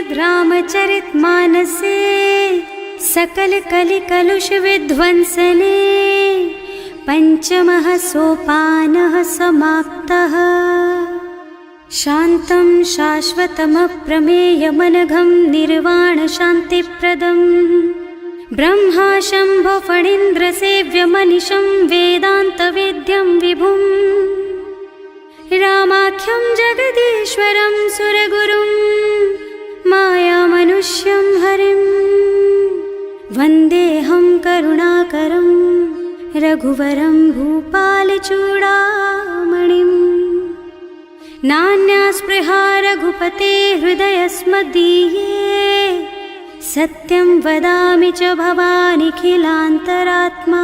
श्रीमद्रामचरितमानसे सकल कलि कलुष विध्वंसने पंचमः सोपानः समाप्तः। शान्तं शाश्वतमप्रमेयमनघं निर्वाण शान्तिप्रदम् ब्रह्मा शम्भो फणीन्द्रसेव्यमनिशं वेदान्तवेद्यं विभुम् रामाख्यं जगदीश्वरं सुरगुरुं मायामनुष्यं हरिं वन्देऽहं करुणाकरं रघुवरं भूपालचूडामणिम्। नान्यास्पृहा रघुपते हृदयस्मदीये सत्यं वदामि च भवानिखिलान्तरात्मा।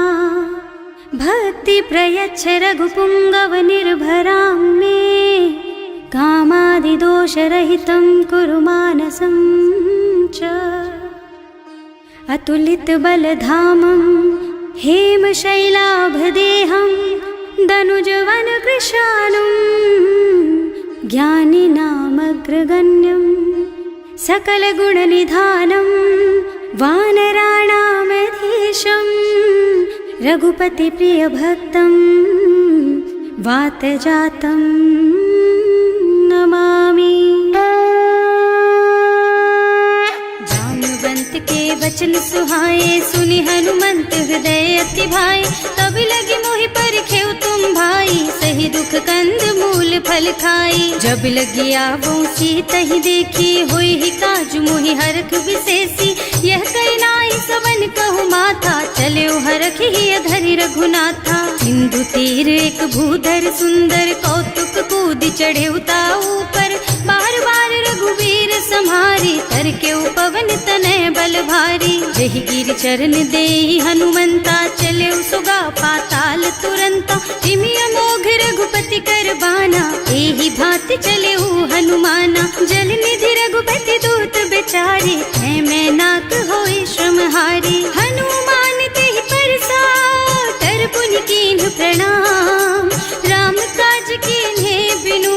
भक्ति प्रयच्छ रघुपुङ्गवनिर्भरां मे कामादिदोषरहितं कुरु मानसं च। अतुलितबलधामं हेमशैलाभदेहं दनुजवनकृशानुं ज्ञानिनामग्रगण्यं सकलगुणनिधानं वानराणामधीशं रघुपतिप्रियभक्तं वातजातं नमामि। जाम्बवंत के वचन सुहाए सुनि हनुमंत हृदय अति भाए। तब लगी मोहि परखेउ तुम भाई सही दुख कंद मूल फल खाई। जब लगी आवो सीतहि देखी होई ही काजु मोहि हरख विशेषी। यह कई नाई सवन कहु माथा चले हरख ही धरि रघुनाथा। सिंधु तीर एक भूधर सुंदर कौतुक कूद चढ़े उताऊ पर। बार बार रघुवीर सम्हारी तर के उपवन तनय बल भारी। जहि गिर चरण देहि हनुमंता चले सुगा पाताल तुरंता। तिमि अमोघ रघुपति कर बाना एहि भांति चले हनुमाना। जल निधि रघुपति दूत बेचारे है मैं नाक होई श्रमहारी। हनुमान तेहि परसा कर पुनि कीन्ह प्रणाम। राम काज कीन्हे बिनु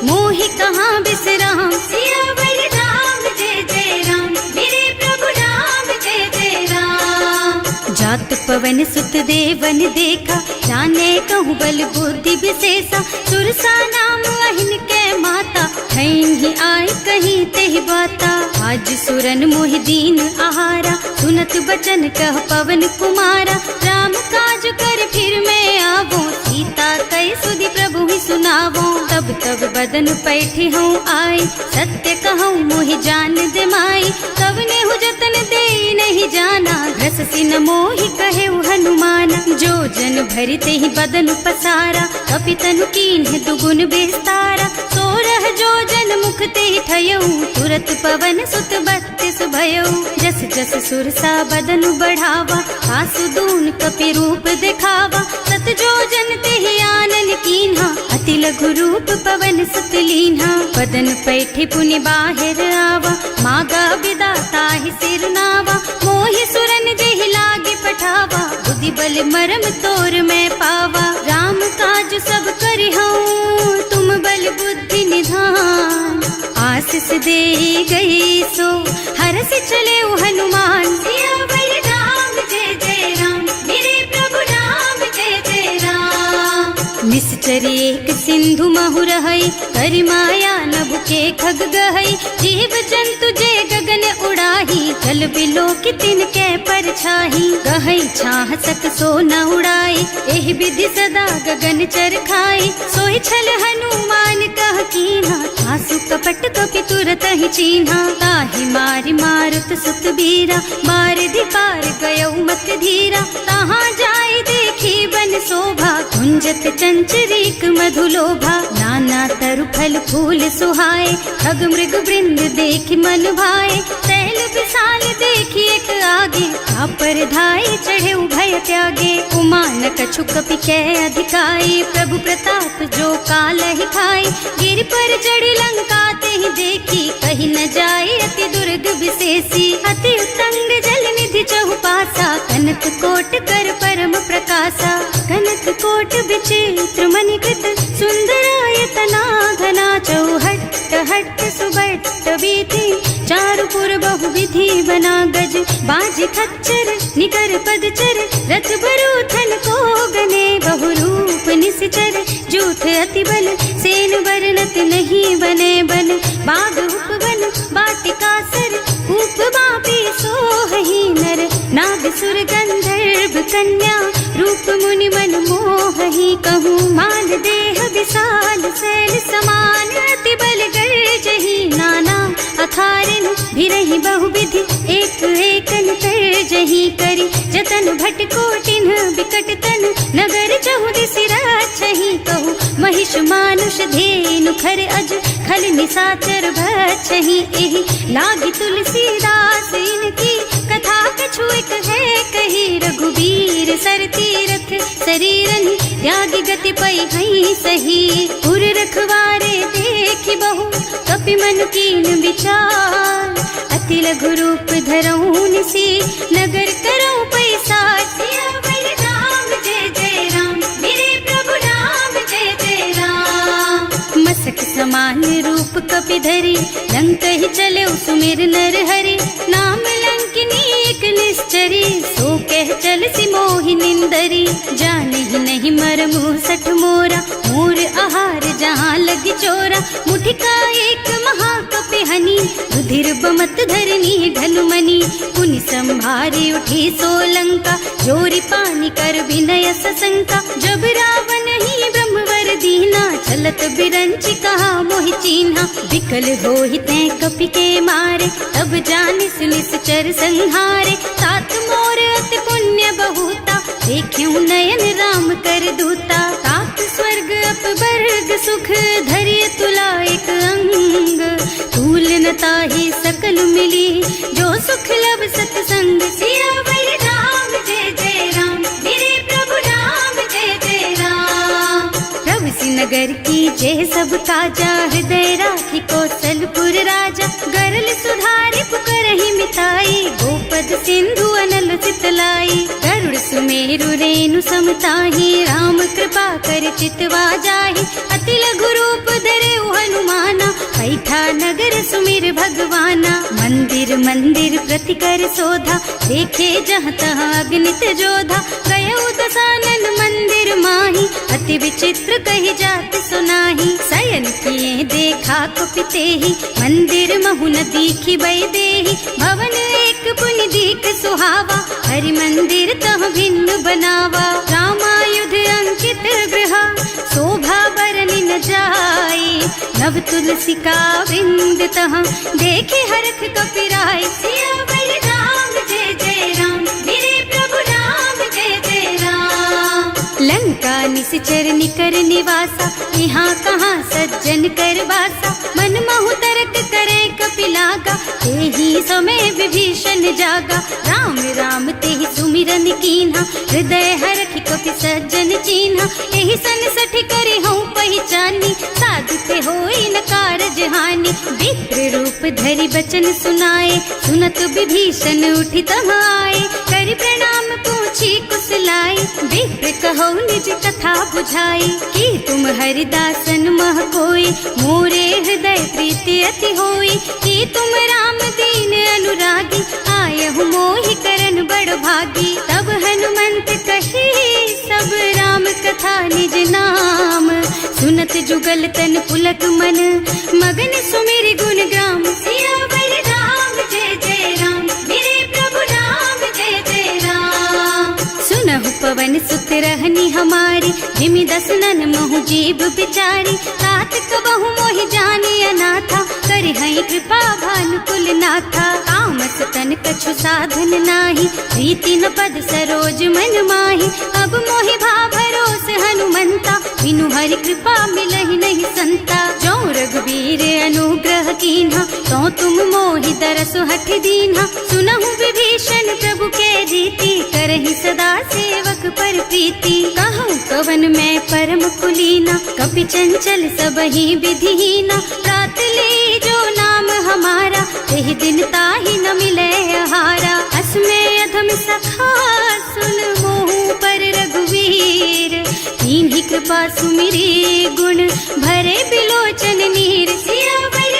मोहि कहाँ बिसराम। सियावर राम जय जय राम मेरे प्रभु राम जय जय राम। जात पवन सुत देवन देखा जाने कहूँ बल बुद्धि विशेषा। सुरसा नाम अहिन के माता ही आय कहीं तेहि बाता। आज सुरन मोहि दीन आहारा सुनत बचन कह पवन कुमारा। राम काज कर फिर मैं आवो सीता कई सुधि प्रभु ही सुनावो। तब तब बदन पैठी हूँ आई सत्य कहूँ मोहि जान दे माई। तब नेहु जतन दे नहीं जाना घस सिन मोहि कहे हनुमाना। जो जन भरते ही बदन पसारा कपितनु कीन्ह दुगुन बेस्तारा। सोरह जो जन मुख ते ठयऊ तुरत पवन सुत बत्तीस भयऊ। जस जस सुरसा बदन बढ़ावा आसु दून कपि रूप दिखावा। सत जो जन ते आनन कीन्हा अति लघु रूप पवन सुत लीन्हा। बदन पैठे पुनि बाहिर आवा मागा बिदा ताहि सिर नावा। मोहि सुरन जेहि लागे पठावा बुद्धि बल मरम तोर मैं पावा। राम काज सब करिहऊँ तुम बल बुद्धि निधान। आशीष दे गई सो हरस चले हनुमान। सियावर राम जय जय राम मेरे प्रभु राम जय जय राम। निश्चर एक सिंधु महु रहई करि माया नभ के खग गहई। जीव जंतु जे गगन उड़ाही जल बिलो की तिनके परछाही। गहई छाह सक सो न उड़ाई एहि विधि सदा गगन चर खाई। सोहि छल हनुमान कह कीन्हा आसु कपट कपि तुरत ही चीन्हा। ताहि मारि मारुत सुत बीरा मार पार गयौ मत धीरा। तहाँ जाय देखी बन शोभा कुंजत चंचरीक मधुलोभा। नाना तरु फल फूल सुहाए खग मृग वृंद देखि मन भाए। तैल विशाल देखी एक आगे पर धाई चढ़े भय त्यागे। उमा न कछु कपि कै अधिकाई प्रभु प्रताप जो काल ही खाई। गिर पर चढ़ी लंका ते ही देखी कहीं न जाए अति दुर्ग विशेषी। अति उत्तंग जल निधि चहुपासा कनक कोट कर परम प्रकाशा। कनक कोट विचित्र मणिकृत सुंदरायतना घना चौहट्ट भट्ट सुबट्ट बीती चारुपुर बहुविधि बना गज बाज खच्चर निकर पदचर रथ बरूथन को गने बहुरूप निश्चर जूठ अति बल सेन बरनत नहीं बने बन बाग उपवन बाटिका सर कूप बापी सोहहि नर नाग सुर गंधर्व कन्या रूप मुनि मन मोहहि कहूँ माल देह विशाल शैल समान अति बल गर्जहि नाना अखारिन भिरहि बहुविधि एक एकन तरजहि करि जतन भट कोटिन बिकट तन नगर चहुदिस राछहि कहूँ महिष मानुष धेनु खर अज खल निशाचर भक्षहि एहि लागी तुलसीदास इनकी कथा कछु एक है कही रघुबीर सर तीरथ शरीरन त्यागी गति पई हई सही पुर रखवारे देखि बहु कपि मन कीन विचार अति लघु रूप धरऊं निसी नगर करऊं पैसा सियावर राम जय जय राम मेरे प्रभु राम जय जय राम मसक समान रूप कपि धरी लंक ही चले सुमिर नर हरि नाम लंकिनी एक निश्चरी सो कह चल सी मोहि निंदरी जाने ही नहीं मर मुँह सठ मोरा मोर आहार जहाँ लगी चोरा मुठिका एक महाकपि हनी रुधिर बमत धरनी ढनुमनी पुनि संभारी उठी सोलंका जोरी पानी कर विनय सशंका जब रावण ही ब्रह्मवर दीना चलत बिरंची कहा मोहि चीन्हा विकल होहि तै कपि के मारे तब जानिस निश्चर संहारे तात मोर अति पुण्य बहुता देख्यूं नयन राम कर दूता तात स्वर्ग अपवर्ग सुख धरिय तुला एक अंग तूल न ताहि सकल मिली जो सुख लब सतसंग सियावर राम जय जय राम मेरे प्रभु राम जय जय राम प्रभु नगर की जय सब काजा हृदय राखी कौशलपुर राजा गरल सुधारी पुकरहि मिताई गोपद सिंधु अनल चितलाई गरुड़ सुमेरु रेणु समताहि राम कृपा कर चितवा जाहि अति लघु रूप धरे हनुमाना पैठा नगर सुमिर भगवाना मंदिर मंदिर प्रति कर शोधा देखे जहाँ तहाँ अग्नित जोधा गयो दसानन मंदिर माही अति विचित्र कही जात सुनाही शयन किए देखा कुपिते ही मंदिर महु न दीखी बई देही भवन एक पुनि दीख सुहावा हरि मंदिर तह भिन्न बनावा रामायुध अंकित गृहा शोभा बरनि न जाई नव तुलसी का वृंद तह देखे हरख कपिराई सियावर राम जय जय राम मेरे प्रभु राम जय जय राम लंका निश्चर निकर निवासा यहाँ कहाँ सज्जन कर वासा मन महु तरक करे कपिलागा तेहि समय विभीषण जागा राम राम तेहि सुमिरन कीन्हा हृदय हरखि कपि सज्जन चीन्हा एहि सन सठि करि हूँ पहचानी साधु ते होई न कारज हानि विप्र रूप धरि बचन सुनाए सुनत विभीषण उठि तहाँ आए करि प्रणाम पूछी कुशलाई विप्र कहो निज कथा बुझाई कि तुम हरिदासन मह कोई मोरे हृदय प्रीति अति होई कि तुम राम दीन अनुरागी आयहु मोहि करन बड़ भागी तब हनुमंत कही सब राम कथा निज नाम सुनत जुगल तन पुलक मन मगन सुमिर गुण ग्राम सियावर राम जय जय राम मेरे प्रभु राम जय जय राम सुनहु पवन सुत रहनी हमारी जिमि दसनन महु जीव बिचारी तात कबहु मोहि जानी अनाथा करि हई कृपा भानुकुल नाथा तामस तन कछु साधन नाही प्रीति न पद सरोज मन माही अब मोहि भा भरोस हनुमंता बिनु हरि कृपा मिलहि नहीं संता जो रघुबीर अनुग्रह कीन्हा तो तुम मोहि दरसु हठ दीन्हा सुनहु विभीषण प्रभु के रीति करहि सदा सेवक पर प्रीति कहूँ कवन मैं परम कुलीना कपि चंचल सबहि विधिहीना प्रात ले जो नाम हमारा तेहि दिन ताहि न मिले आहारा अस्मै अधम सखा सुन मोहु पर रघुवीर कीन्ही कृपा सुमिरी गुण भरे बिलोचन नीर सियावर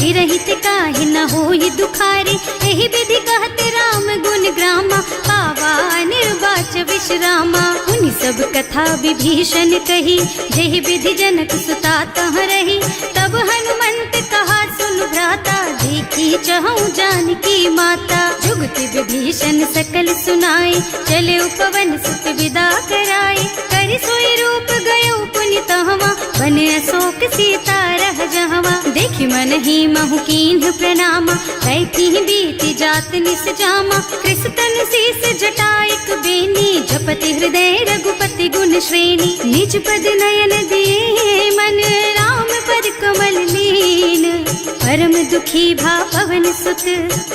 विरहित काहे न होई दुखारी। एहि विधि कहत राम गुण ग्रामा, पावा निर्वाच विश्रामा। उन सब कथा विभीषण कही, जेहि विधि जनक सुता तह रही। तब हनुमंत कहा सुन भ्राता, देखी चहु जानकी माता। जुगति विभीषण सकल सुनाए, चले उपवन सुत विदा कराए। करि सोई रूप गयो पुनि तहवा, बन अशोक सीता रह जहवा। देखि मन ही महु कीन्ह प्रणामा, कैथी बीति जात निस जामा। कृष्ण शीस जटाइक बेनी, जपति हृदय रघुपति गुण श्रेणी। निज पद नयन दिए मन, राम पद कमल लीन। परम दुखी भा पवन सुत,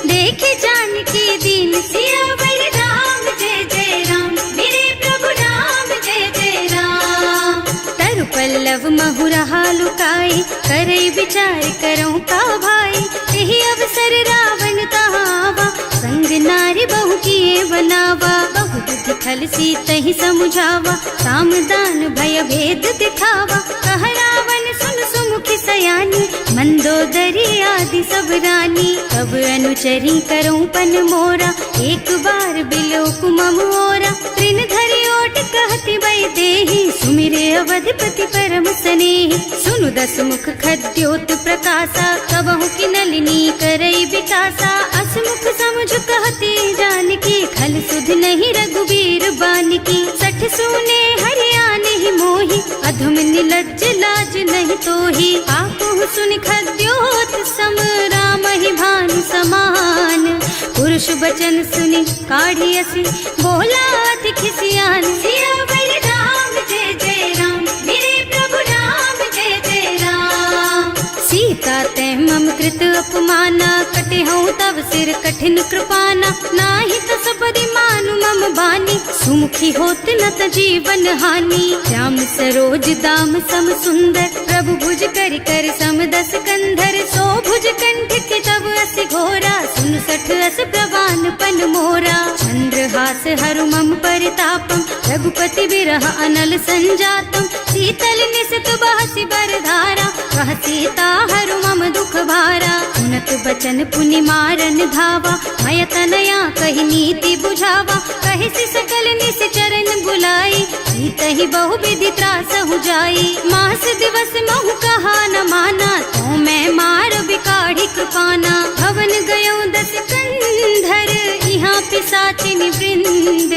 देखे जानकी दीन। सियावर राम जय जय राम, मेरे प्रभु राम जय जय राम। तरु पल्लव महुरहा लुकाई, करई विचार करऊं का भाई। यही अवसर रावण तहावा, संग नारी बहु किए बनावा। बहु बुद्धि खल सीतहि समुझावा, साम दान भय भेद दिखावा। कह रावण सुन सुमुखी सयानी, मंदोदरी आदि सब रानी। तब अनुचरी करऊं पन मोरा, एक बार बिलोक मम ओरा। तृण धरि ओट कहति वै देहि, सुमिरे अवधपति परम स्नेहि। सुनु दस मुख खद्योत प्रकाशा, कबहु की नलिनी करई विकासा। असमुख समझ कहती जानकी, खल सुध नहीं रघुबीर बानकी। सठ सूने हरिया नहीं मोही, अधम निलज्ज लाज नहीं तोही। आपहु सुनि खद्योत सम, राम ही भानु समान। पुरुष बचन सुनि काढ़ी असी, बोला अति खिसियान। सियावर राम जय जय राम, मेरे प्रभु राम जय जय राम। सीता ते मम कृत अपमाना, कटे हूँ तब सिर कठिन कृपाना। नाही तो सबरी मानु मम बानी, सुमुखी होत न त जीवन हानि। श्याम सरोज दाम सम सुंदर, प्रभु भुज कर कर सम दस कंधर। सो भुज कंठ के तब अस घोरा, सुन सठ अस प्रवान पन मोरा। चंद्रहास हरु मम परितापम, रघुपति विरह अनल संजातम। शीतल निसित बहसि बरधारा, वह सीता हरु मम दुख भारा। सुनत बचन पुनि मारन धावा, मय तनया कहि नीति बुझावा। कहि सि सकल निस चरण बुलाई, सीतहि बहु विधि त्रासहु जाई। मास दिवस महु कहा न माना, तो मैं मार बिकाढ़ी कृपाना। भवन गयो दस कंधर, यहाँ पिशाचिनी वृंद।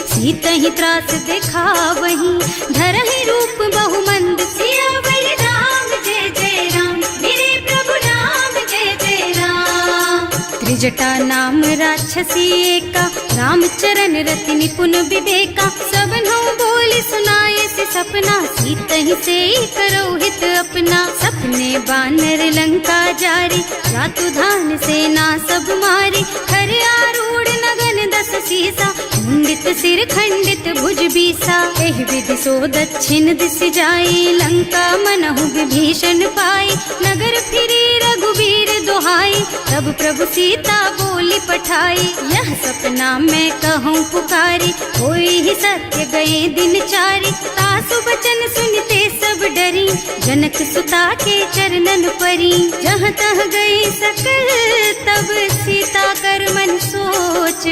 सीतहि त्रास देखा वहीं, धरहि रूप बहु मंद। सियावर राम जय जय राम, मेरे प्रभु राम जय जय राम। त्रिजटा नाम राक्षसी एका, रामचरण रति निपुण विवेका। सबनों बोली सुनाए से सपना, सीतहि से करो हित अपना। सपने बानर लंका जारी, रातु धान सेना सब मारी। खर आरूढ़ नगन दस सीसा, मुंडित सिर खंडित भुज बीसा। एहि विधि सो दक्षिण दिस जाई, लंका मनहु विभीषण पाई। नगर फिरी रघुबीर दुहाई, तब प्रभु सीता बोली पठाई। यह सपना मैं कहूँ पुकारी, होई ही सत्य गए दिन चारी। तासु बचन सुनते सब डरी, जनक सुता के चरणन परी। जहाँ तह गई सकल तब सीता कर मन सोच।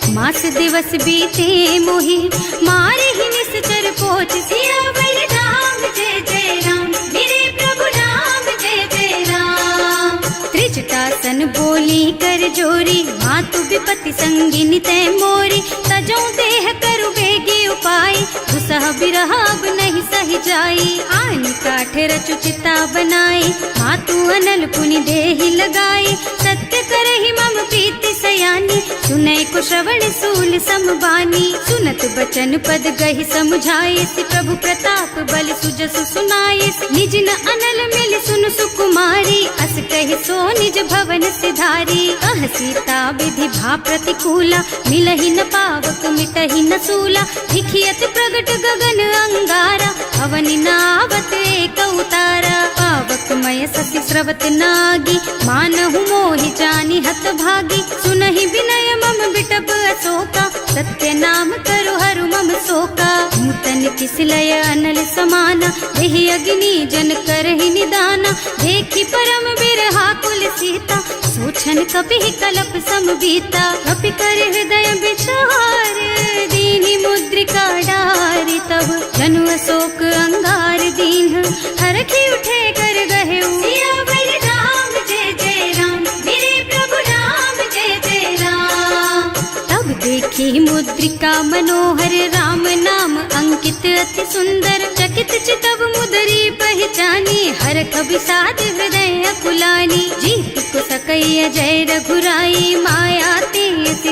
मास दिवस बीते मोहि, मारे ही निश्चर पोच। सियावर राम जय जय राम, मेरे प्रभु राम जय जय राम। त्रिजटासन बोली कर जोरी, मातु विपति संगिनी तै मोरी। तजो देह करु बेगी उपाय, दुसह बिरह अब नहीं सही जाई। आन काठ रचु चिता बनाई, मातु अनल पुनि देहि लगाई। सत्य करहि मम प्रीति सयानी, सुनै को श्रवण सूल समबानी। सुनत बचन पद गहि समुझाए, प्रभु प्रताप बल सुजसु सुनाए। निज न अनल मिल सुन सुकुमारी, अस कहि सो निज भवन सिधारी। कह सीता विधि भा प्रतिकूला, मिलहि न पावक मिटहि न सूला। दिखियत प्रगट गगन अंगारा, अवनि नावत एक उतारा। पावक मय ससि स्रवत नागी, मानहु मोहि जानि हत भागी। सुनहि विनय मम बिटप अशोका, सत्य नाम करु हरु मम शोका। नूतन कमल किसलय अनल समाना, देहि अग्नि जन करहि निदाना, देखी परम बिरहा कुल सीता, सोचन कपि कलप सम बीता, कपि कर हृदय विचार, दीनि मुद्रिका डारि तब, जनु अशोक अंगार दीन, हरखि उठे कर गहे सियावर राम जय जय राम, मेरे प्रभु राम जय जय राम। तब देखी मुद्रिका मनोहर, राम नाम अंकित अति सुंदर, चकित चितव मुदरी पहचानी, हरख विषाद हृदय अकुलानी, जीत को सकई अजय रघुराई, माया ते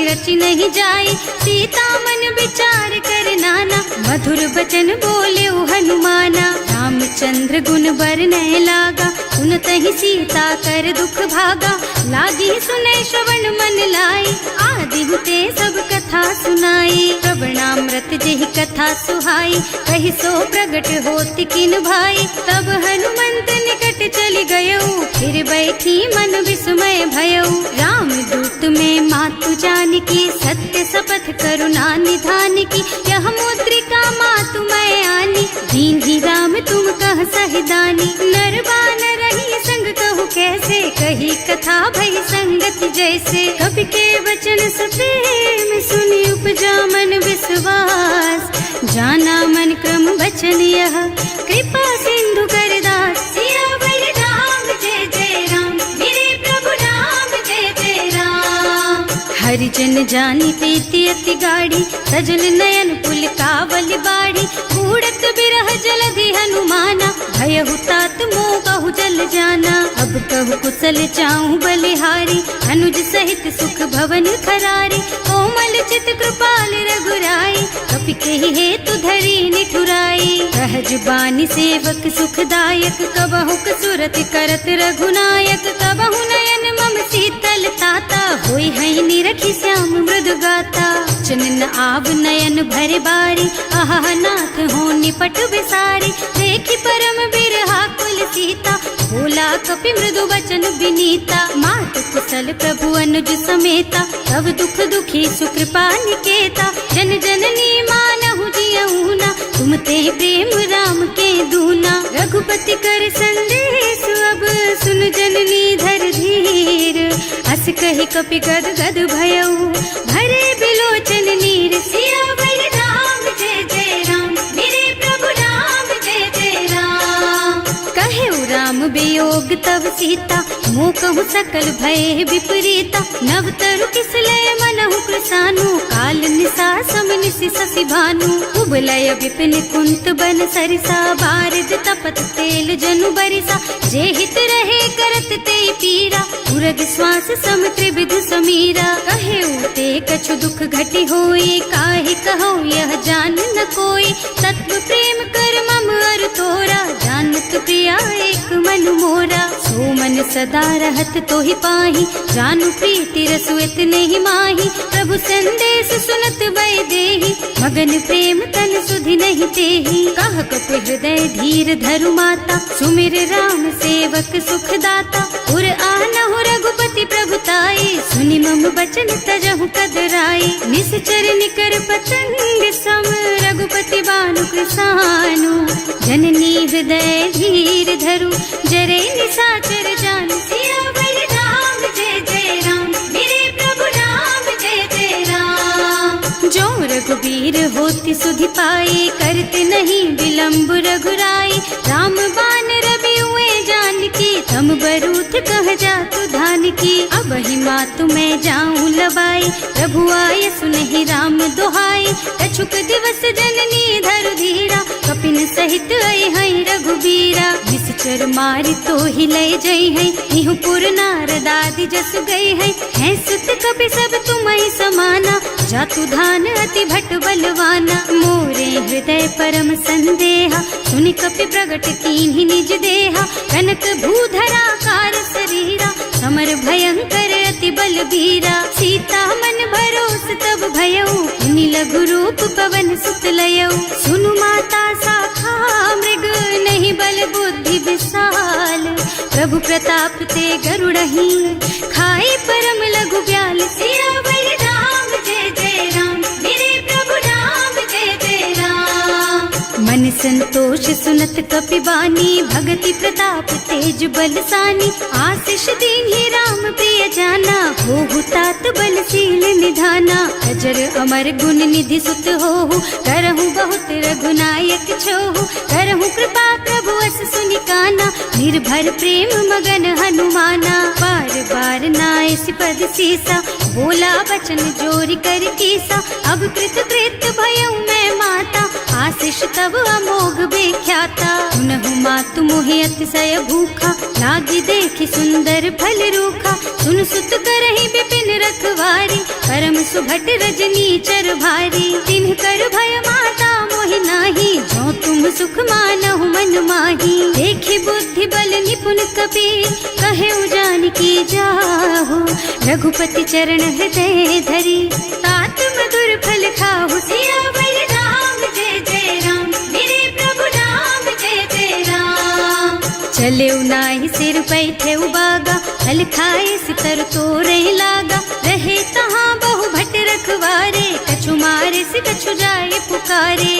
रचि नहीं जाई, सीता मन विचार कर नाना, मधुर बचन बोले हनुमाना, रामचंद्र गुण बरनय लागा, सुनतहि सीता कर दुख भागा, लागी सुने श्रवण मन लाई, आदि हुते सब कथा सुनाई, प्रवणामृत जेहि कथा सुहाई, कहि सो प्रगट होति किन भाई, तब हनुमंत निकट चली गयो, फिर बैठी मन विस्मय भयो, राम दूत में मातु जानकी, सत्य शपथ करुणा निधान की, यह मुद्रिका मातु मैं आनी, दीन ही राम तुम कह सहिदानी, नरबान रही संग कहु कैसे, कही कथा भई संगति जैसे, कवि के वचन सप्रेम सुनि उपजा मन विश्वास, जाना मन क्रम वचन यह, कृपा सिंधु कर दास, सियावर राम जय जय राम, मेरे प्रभु राम जय जय राम। हरिजन जानी प्रीति अति गाढ़ी, सजल नयन पुल कावल बाढ़ी, बूढ़त बिरह जलधि हनुमाना, भयहु तात मोह कहु जल जाना, अब कहु कुशल चाहूं बलिहारी, अनुज सहित सुख भवन खरारी, कोमल चित कृपाल रघुराई, कपि केहि हेतु धरी निठुराई, सहज बानी सेवक सुखदायक, कबहु कसुरति करत रघुनायक, कबहु नयन मम शीतल ताता, होई है निरखी श्याम मृदु गाता, चनन आव नयन भरे बारी, आहा नाथ हो निपट विसारी, देखी परम बिरहा कुल सीता, बोला कपि मृदु वचन विनीता, मात कुशल प्रभु अनुज समेता, तब दुख दुखी सुकृपा निकेता, जन जननी मानहु जियऊना, तुम ते प्रेम राम के दूना, रघुपति कर संदेश अब सुन जननी धर धीर, अस कहि कपि गद गद भयऊ, भरे बिलोचन नीर, सियावर राम जय जय राम, मेरे प्रभु राम जय जय राम। कहेउ राम वियोग तब सीता, मोह कहु सकल भय विपरीता, नव तरु किसलय मनहु कृसानु, काल निसा सम निसि शशि भानु, उबलय विपिन कुंत बन सरिसा, बारिद तपत तेल जनु बरिसा, जे हित रहे करत ते पीरा, उरग श्वास सम त्रिविध समीरा, कहेउ ते कछु दुख घटी होई, काहे कहो यह जान न कोई, तत्व प्रेम कर मम अर तोरा, जानत प्रिया एक मन मोरा, सो मन सदा रहत तोहि पाही, जानु प्रीति रसु इतने ही माही, प्रभु संदेश सुनत भय देहि, मगन प्रेम तन सुधि नहीं तेहि, कह कपि हृदय धीर धरु माता, सुमिर राम सेवक सुख दाता, उर आनहु रघुपति प्रभुताई, सुनि मम बचन तजहु कदराई, निश्चर निकर पतंग सम, रघुपति बानु कृसानु, जननी हृदय धीर धरु, जरे निशाचर जान, सियावर राम जय जय राम, मेरे प्रभु राम जय जय राम। जो रघुबीर होति सुधि पाई, करते नहीं विलंब रघुराई, राम बान रवि हुए जानकी, तम बरूथ कह जातु धान की, अब ही मातु मैं जाऊं लबाई, प्रभु आय सुनहि राम दुहाई, कछुक दिवस जननी धरु धीरा, कपिन सहित आई है रघुबीरा, निश्चर मारि तो ही लय जई है, इहु पुर नारद आदि जस गई है सुत कपि सब तुम्हि समाना, जातु धान अति भट बलवाना, मोरे हृदय परम संदेहा, सुनि कपि प्रगट कीन्हि निज देहा, कनक भूधरा कार शरीरा, समर भयंकर अति बलबीरा, सीता मन भरोस तब भयऊ, मुनि लघु रूप पवन सुत लयऊ, सुनु माता शाखा मृग नहीं बल बुद्धि विशाल, प्रभु प्रताप ते गरुड़हि, खाई परम लघु ब्याल, सियावर राम जय जय राम, मेरे प्रभु राम जय जय राम। संतोष सुनत कपिबानी, भगति प्रताप तेज बलसानी। आशीष दीन्हि राम प्रिय जाना, होहु तात बलशील निधाना। अजर अमर गुण निधि सुत होहु, करहु बहुत रघुनायक छोहु। करहु कृपा प्रभु अस सुनि काना, निर्भर प्रेम मगन हनुमाना। बार बार नाइस पद सीसा, बोला बचन जोरि कर कीसा। अब कृत कृत भयउ मैं माता, आशीष तब अमोघ बेख्याता। सुनहु मातु मोहि अतिशय भूखा, लागी देखि सुंदर फल रूखा। सुन सुत करहि विपिन रखवारी, परम सुभट रजनी चर भारी। तिन्ह कर भय माता मोहि नाही, जो तुम सुख मानहु मन माही। देखि बुद्धि बल निपुण कबीर, कहे जानकी जाहु। रघुपति चरण हृदय धरी, तात मधुर फल खाहु। सियावर राम जय जय राम, मेरे प्रभु राम जय जय राम। चले नाहि सिर पैठे बागा, फल खाए सितर तोरे लागा। रहे तहाँ बहु भट रखवारे, कछु मारे से कछु जाए पुकारे।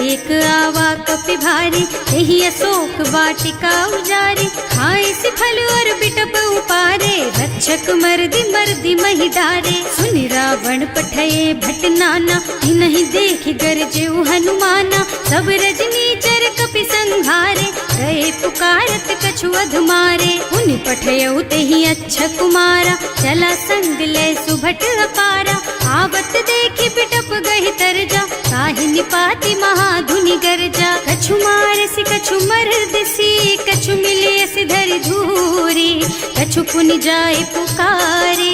एक आवा कपि भारी, यही अशोक वाटिका उजारी। खाए से फल और बिटप उपारे, रक्षक मर्दी मर्दी मही डारे। सुनि रावण पठये भट नाना, नहीं देखि गरजेउ हनुमाना। सब रजनी चर कपि संघारे, गए पुकारत कछु अधमारे। उनि पठयउ तेहि अच्छा कुमारा, चला संग ले सुभट अपारा। आवत देखि बिटप गहि तरजा, ताहि निपाति महाधुनि गर्जा। कछु मारसि कछु मरदसी, कछु मिलियसि धरि धूरी। कछु पुनि जाए पुकारे,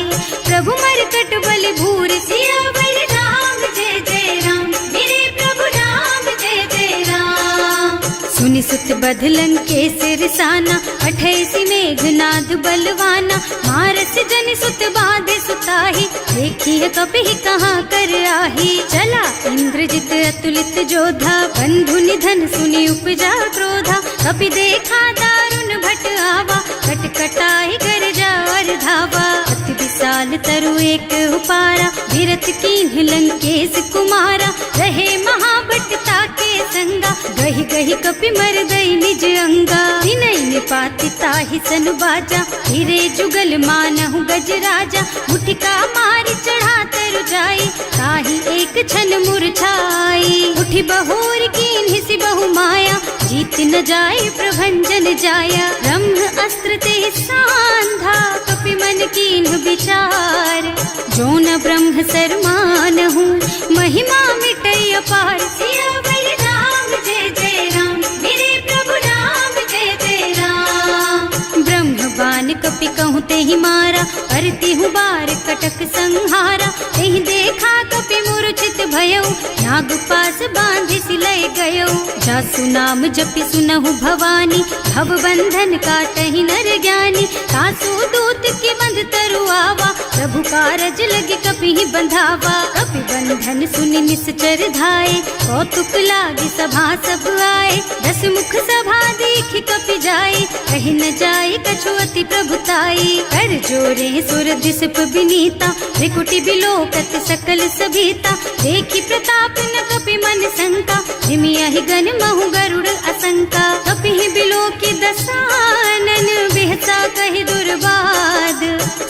प्रभु मरकट बल भूरि। सियावर राम जय जय राम, मेरे प्रभु राम जय जय राम। सुनि सुत बधलन के सिरसाना, पठैसि मेघनाद बलवाना। मारस जन सुत बाधे सुताही, देखिए कपिहि कहाँ कर आही। चला इंद्रजित अतुलित जोधा, बंधु निधन सुनि उपजा क्रोधा। कपि देखा दारुण भट आवा, कटकटाई गरजा और धावा। अति विशाल तरु एक उपारा, विरत कीन्ह लंकेश कुमारा। रहे महाभट ताके संगा, गहि गहि कपि मर गई निज अंगा। तिनहि निपाति ताहि सन बाजा, हिरे जुगल मानहु गज राजा। मुठिका मारि चढ़ा तरु जाई, ताहि एक छन मुरझाई। उठि बहोर कीन्हि सि बहु माया, जीत न जाए प्रभंजन जाया। ब्रह्म अस्त्र ते सांधा, कपि मन कीन्ह विचार। जो न ब्रह्म सर मानहु, महिमा मिटै अपार। सियावर राम जय जय राम, मेरे प्रभु राम जय जय राम। ब्रह्म बान कपि कहूँ तेहि मारा, परतिहु बार कटक संहारा। तेहि देखा कपि मूर्छित भयउ, नाग पास बांधि सिलय गयउ। जासु नाम जपि सुनहु भवानी, भव बंधन काटहि नर ज्ञानी। तासु दूत के बंध तरु आवा, प्रभु कारज लगे कपिहि बंधावा। कपि बंधन सुनि निश्चर धाये, कौतुक लागी सभा सब आए। दस मुख सभा देखि कपि जाए, कहि न जाए कछु अति प्रभुताई। कर जोरे सुर दिसप विनीता, त्रिकुटि बिलोकत सकल सभीता। देखि प्रताप न कपि मन शंका, हिमियहि गन महु गरुड़ असंका। कपिहि बिलोकि दसानन, बिहसा कहि दुर्बाद।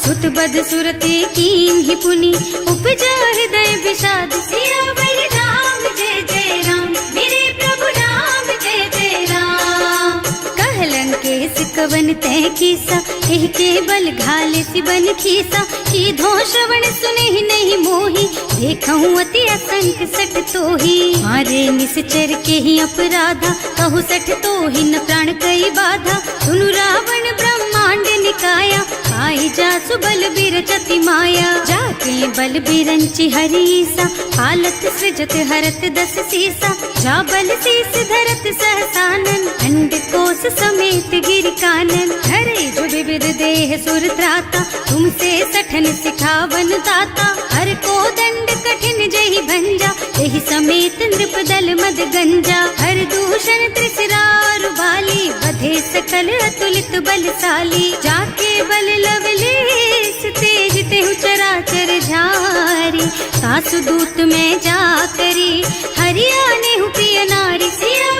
सुत बद सुरते कीन्हि पुनि, उपजा हृदय विषाद। सियावर राम जय जय राम, मेरे प्रभु राम जय जय राम। कहलन केस कवन तह कीसा, एहि के बल घाले सिबन खीसा। कीधो श्रवण सुनहि नहीं मोही, देखहु अति असंख सठ तोही। मारे निश्चर के ही अपराधा, कहु सठ तोहि न प्राण कई बाधा। सुनु रावण ब्रह्मांड निकाया, आई जासु बल बिरचति माया। जाके बल बिरंचि हरीसा, हालत सृजत हरत दस सीसा। जा बल शीस धरत सहसानन, अंड कोस समेत गिर कानन। धरे जो विविध देह सुर त्राता, तुमसे सठन सिखावन दाता। हर को दंड कठिन जहि भंजा, यही समेत नृप दल मद गंजा। हर दूषण त्रिसरारु बाली, बधे सकल अतुलित बलशाली। जाके बल लवलेस तेज तेहु चराचर झारी। सासु दूत में जा करी, हरियाणे हु प्रिय नारी। सिया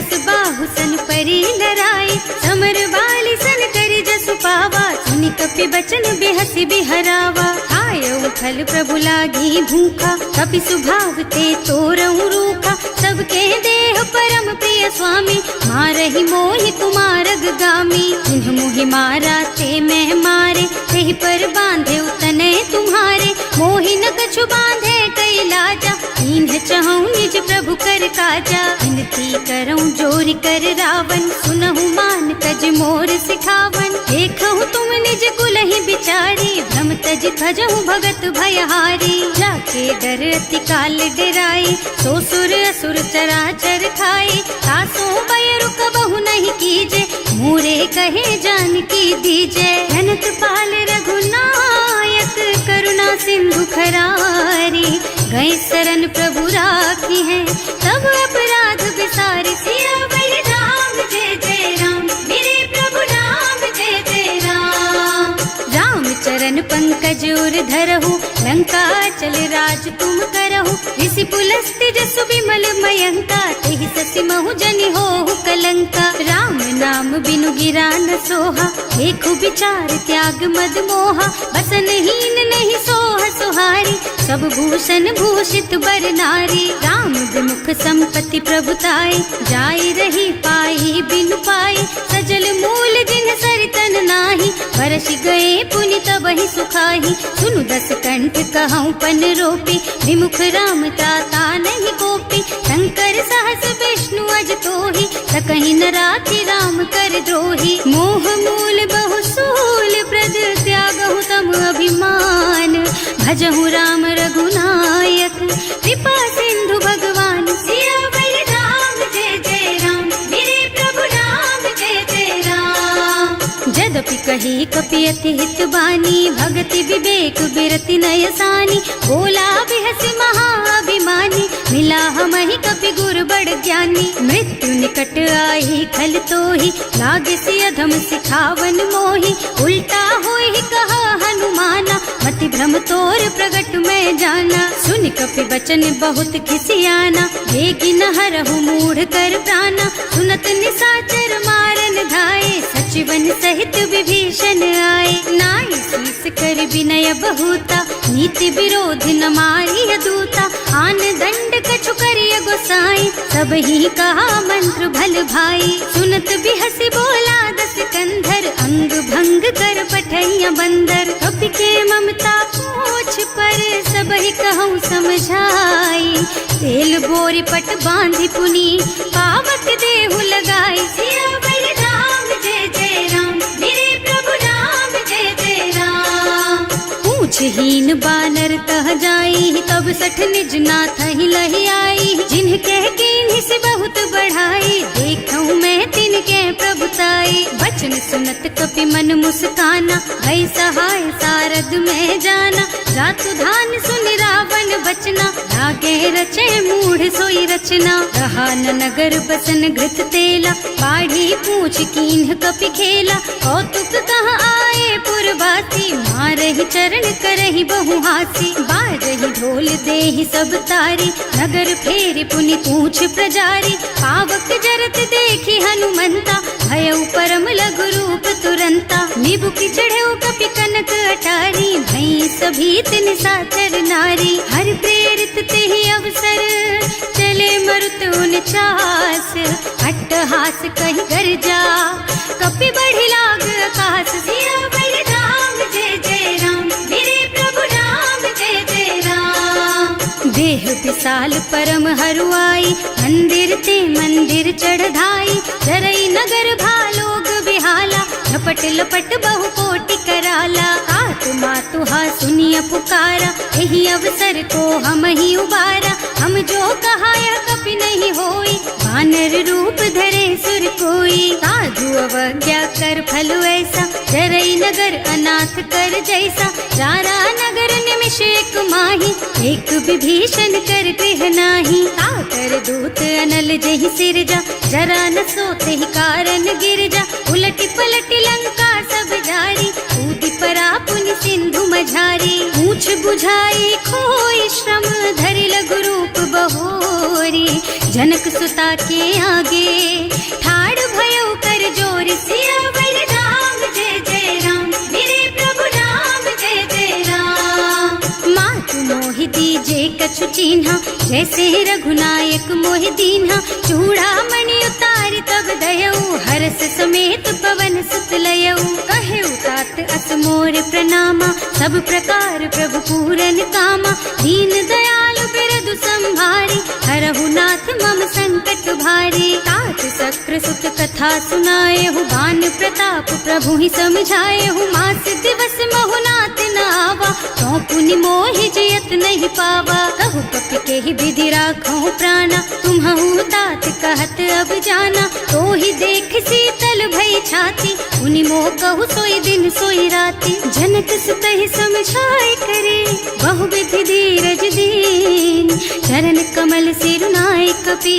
सहस बाहु सन परी लराई, समर बाली सन करी जसु पावा, सुनि कपि बचन बेहसी बिहरावा। आयऊ फल प्रभु लागी भूखा, कपि सुभाव ते तोरऊ रूखा, सबके देह परम प्रिय स्वामी, मारहि मोहि कुमारग गामी। जिन्ह मोहि मारा ते मैं मारे, तेहि पर बांधे उतने तुम्हारे, मोहि न कछु बांधे कई लाजा, इन्ह चहऊँ निज प्रभु कर काजा। विनती करऊँ जोरि कर रावण, सुनहु मान तज मोर सिखावन, देखहु तुम निज कुलहि बिचारी, भ्रम तज भजहु भगत भयहारी। जाके डर अति काल डराई, सो सुर असुर चराचर खाई, तासो भय रुक बहु नहीं कीजे, मोरे कहे जानकी दीजे। अनंत पाल रघुनायक करुणा सिंधु खरारी, गए शरण प्रभु राखी है, तब अपराध विसारी। सियावर राम जय जय राम, मेरे प्रभु राम जय जय राम। राम चरण पंकज उर धरहु, लंका चल राज तुम करहु, ऋषि पुलस्त्य जसु विमल मयंका, तेहि ससि महु जनि होहु कलंका। राम नाम बिनु गिरा न सोहा, देखु विचार त्याग मद मोहा, बसन हीन नहीं सोह सुहारी, सब भूषण भूषित बर नारी। राम विमुख संपत्ति प्रभुताई, जाई रही पाई बिनु पाई, सजल मूल जिन सरितन नाही, बरसि गए पुनि तबहि सुखाही। सुनु दस कंठ कहऊँ पन रोपी, विमुख राम त्राता नहीं कोपी, शंकर सहस विष्णु अज तोहि, सकहि न राखि राम कर द्रोही। मोह मूल बहु सूल प्रद, त्यागहु तम अभिमान, भजहु राम रघुनायक, कृपा सिंधु भगवान। सियावर राम जय जय राम, मेरे प्रभु राम जय जय राम। जदपि कही कपि अति हित बानी, भगति विवेक बिरति नय सानी, बोला बिहसि महाअभिमानी, मिला हमहि कपि गुर बड़ ज्ञानी। मृत्यु निकट आई खल तोहि, लागे सि अधम सिखावन मोहि, उल्टा होहि कहा हनुमाना, मति भ्रम तोर प्रगट में जाना। सुनि कपि बचन बहुत खिसियाना, देगी न हरहु मूढ़ कर प्राणा, सुनत निशाचर मारन धाये, सचिवन सहित विभीषण आए। नाई शीस कर विनय बहुता, नीति विरोध न मारिय दूता, आन दंड कछु करिय गोसाई, सब ही कहा मंत्र भल भाई। सुनत बिहसि बोला दस कंधर, अंग भंग कर पठैया बंदर, कपि के ममता पूछ पर, सब ही कहूँ समझाई। तेल बोरी पट बांधि पुनी, पावक देहु लगाई। सियावर राम जय जय राम, मेरे प्रभु राम जय जय राम। पूछहीन बानर तह जाई, तब सठ निज नाथ ही लही आई, जिन्ह कह कीन्हि से बहुत बढ़ाई, देखऊँ मैं तिनके प्रभुताई। बचन सुनत कपि मन मुस्काना, भई सहाय सारद में जाना, जातु धान सुनि रावण बचना, लागे रचे मूढ़ सोई रचना। रहा न नगर बसन घृत तेला, बाढ़ी पूछ कीन्ह कपि खेला, कौतुक कहाँ आए पुरवासी, मारहि चरण करहि बहु हासी। बाजहि ढोल देहि सब तारी, नगर फेरि पुनि पूछ प्रजारी, पावक जरत देखि हनुमंता, भयउ परम लघु रूप तुरंता। निबुकि चढ़ऊ कपि कनक अटारी, भई सभी तिन साचर नारी। हर प्रेरित तेहि अवसर, चले मरुत उनचास, अट्टहास कहि गर्जा, कपि बढ़ि लाग आकाश। सियावर राम जय जय राम, मेरे प्रभु राम जय जय राम। देह विशाल परम हरुआई, मंदिर ते मंदिर चढ़धाई, जरई नगर भालोग बिहाला, झपट लपट बहु कोटि कराला। आत्मा तुहा सुनिय पुकारा, यही अवसर को हम ही उबारा, हम जो कहा यह कपि नहीं होई, वानर रूप धरे सुर कोई। साधु अवज्ञा कर फल ऐसा, जरई नगर अनाथ कर जैसा, जारा नगर निमिष एक माही, एक विभीषण कर गृह नाही। ताकर दूत अनल जहि सिरजा, जरा न सोते ही कारण गिरजा, उलटी पलटी लंका सब जारी, कूदि परा पुनि सिंधु मझारी। पूछ बुझाई खोई श्रम, धरि लघु रूप बहोरी, जनक सुता के आगे ठाड़ भयो कर जोर सियावर राम जय जय राम मेरे प्रभु राम जय जय राम। मात मोहि दीजे कछु चिन्हा जैसे रघुनायक मोहि दीन्हा चूड़ा मणि उतार तब दयऊ हरस समेत पवन सुत लयऊ कहे तात अस मोर प्रणामा सब प्रकार प्रभु पूरन कामा दीन दयालु बिरदु संभारी हरहु नाथ मम संकट भारी। तात सक्र सुत कथा सुनाए हूँ बान प्रताप प्रभु ही समझाए हूँ मास दिवस महु नाथ न आवा तो पुनि मोहि जियत नहीं पावा कहु कपि के ही विधि राखो प्राणा तुम्हु तात कहत अब जाना तो ही देख शीतल भई छाती उनि मोह कहु सोई दिन सोई राती जनक सुत ही समझाए करे बहु विधि धीरज दीन चरण कमल सिरुनाए कपि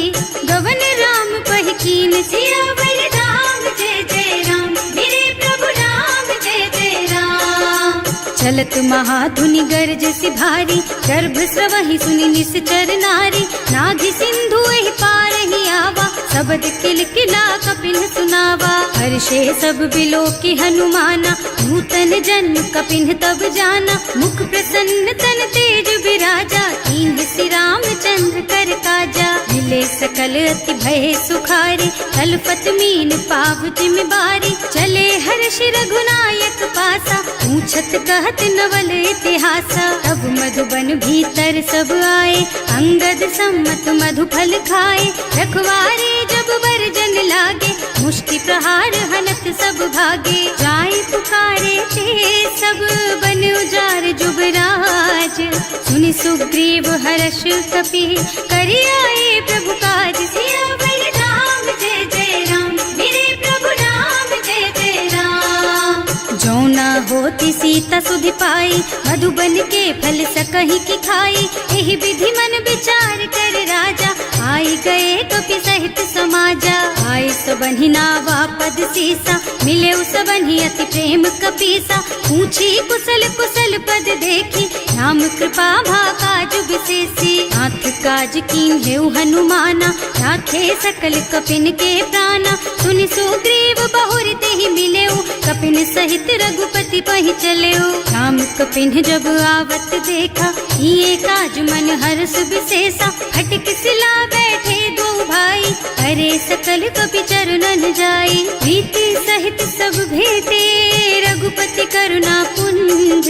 गवन राम पहि कीन सियावर राम जय जय राम मेरे प्रभु राम जय जय राम। चलत महाधुनि गर्ज सि भारी गर्भ स्रवहि सुनि निश्चर नारी नाभि सिंधु एहि पार ही आवा शब्द किल किला कपिन सुनावा हर्षे सब बिलो की हनुमाना नूतन जन कपिन तब जाना मुख प्रसन्न तन तेज विराजा कीन श्री रामचंद्र कर काजा मिले सकल अति भय सुखारी तलपत मीन पाव जिम बारी चले हर्ष रघुनायक पासा पूछत कहत नवल इतिहासा तब मधुबन भीतर सब आए अंगद सम्मत मधु फल खाए रखवारे जब बरजन लागे मुष्टि प्रहार हनत सब भागे जाय पुकारे थे सब बन उजार जुबराज सुनि सुग्रीव हर्ष कपि करि आए प्रभु काज सियावर राम जय जय राम मेरे प्रभु राम जय जय राम। जो ना होती सीता सुधि पाई मधुबन के फल सकहि की खाई एहि विधि मन विचार कर राजा आई गए कपि सहित समाजा आए सबहि नावा पद सीसा मिले सबहि अति प्रेम कपीसा पूछी कुशल कुशल पद देखी राम कृपा भाका जुग विशेषी नाथ काज कीन हेउ हनुमाना राखे सकल कपिन के प्राणा सुनि सुग्रीव बहुर तेहि मिलेउ कपिन सहित रघुपति पहि चलेउ राम कपिन जब आवत देखा ये काज मन हर्ष विशेषा हटिक सिला बैठे दो भाई अरे सकल कपि चरणन जाई प्रीति सहित सब भेटे रघुपति करुणा पुंज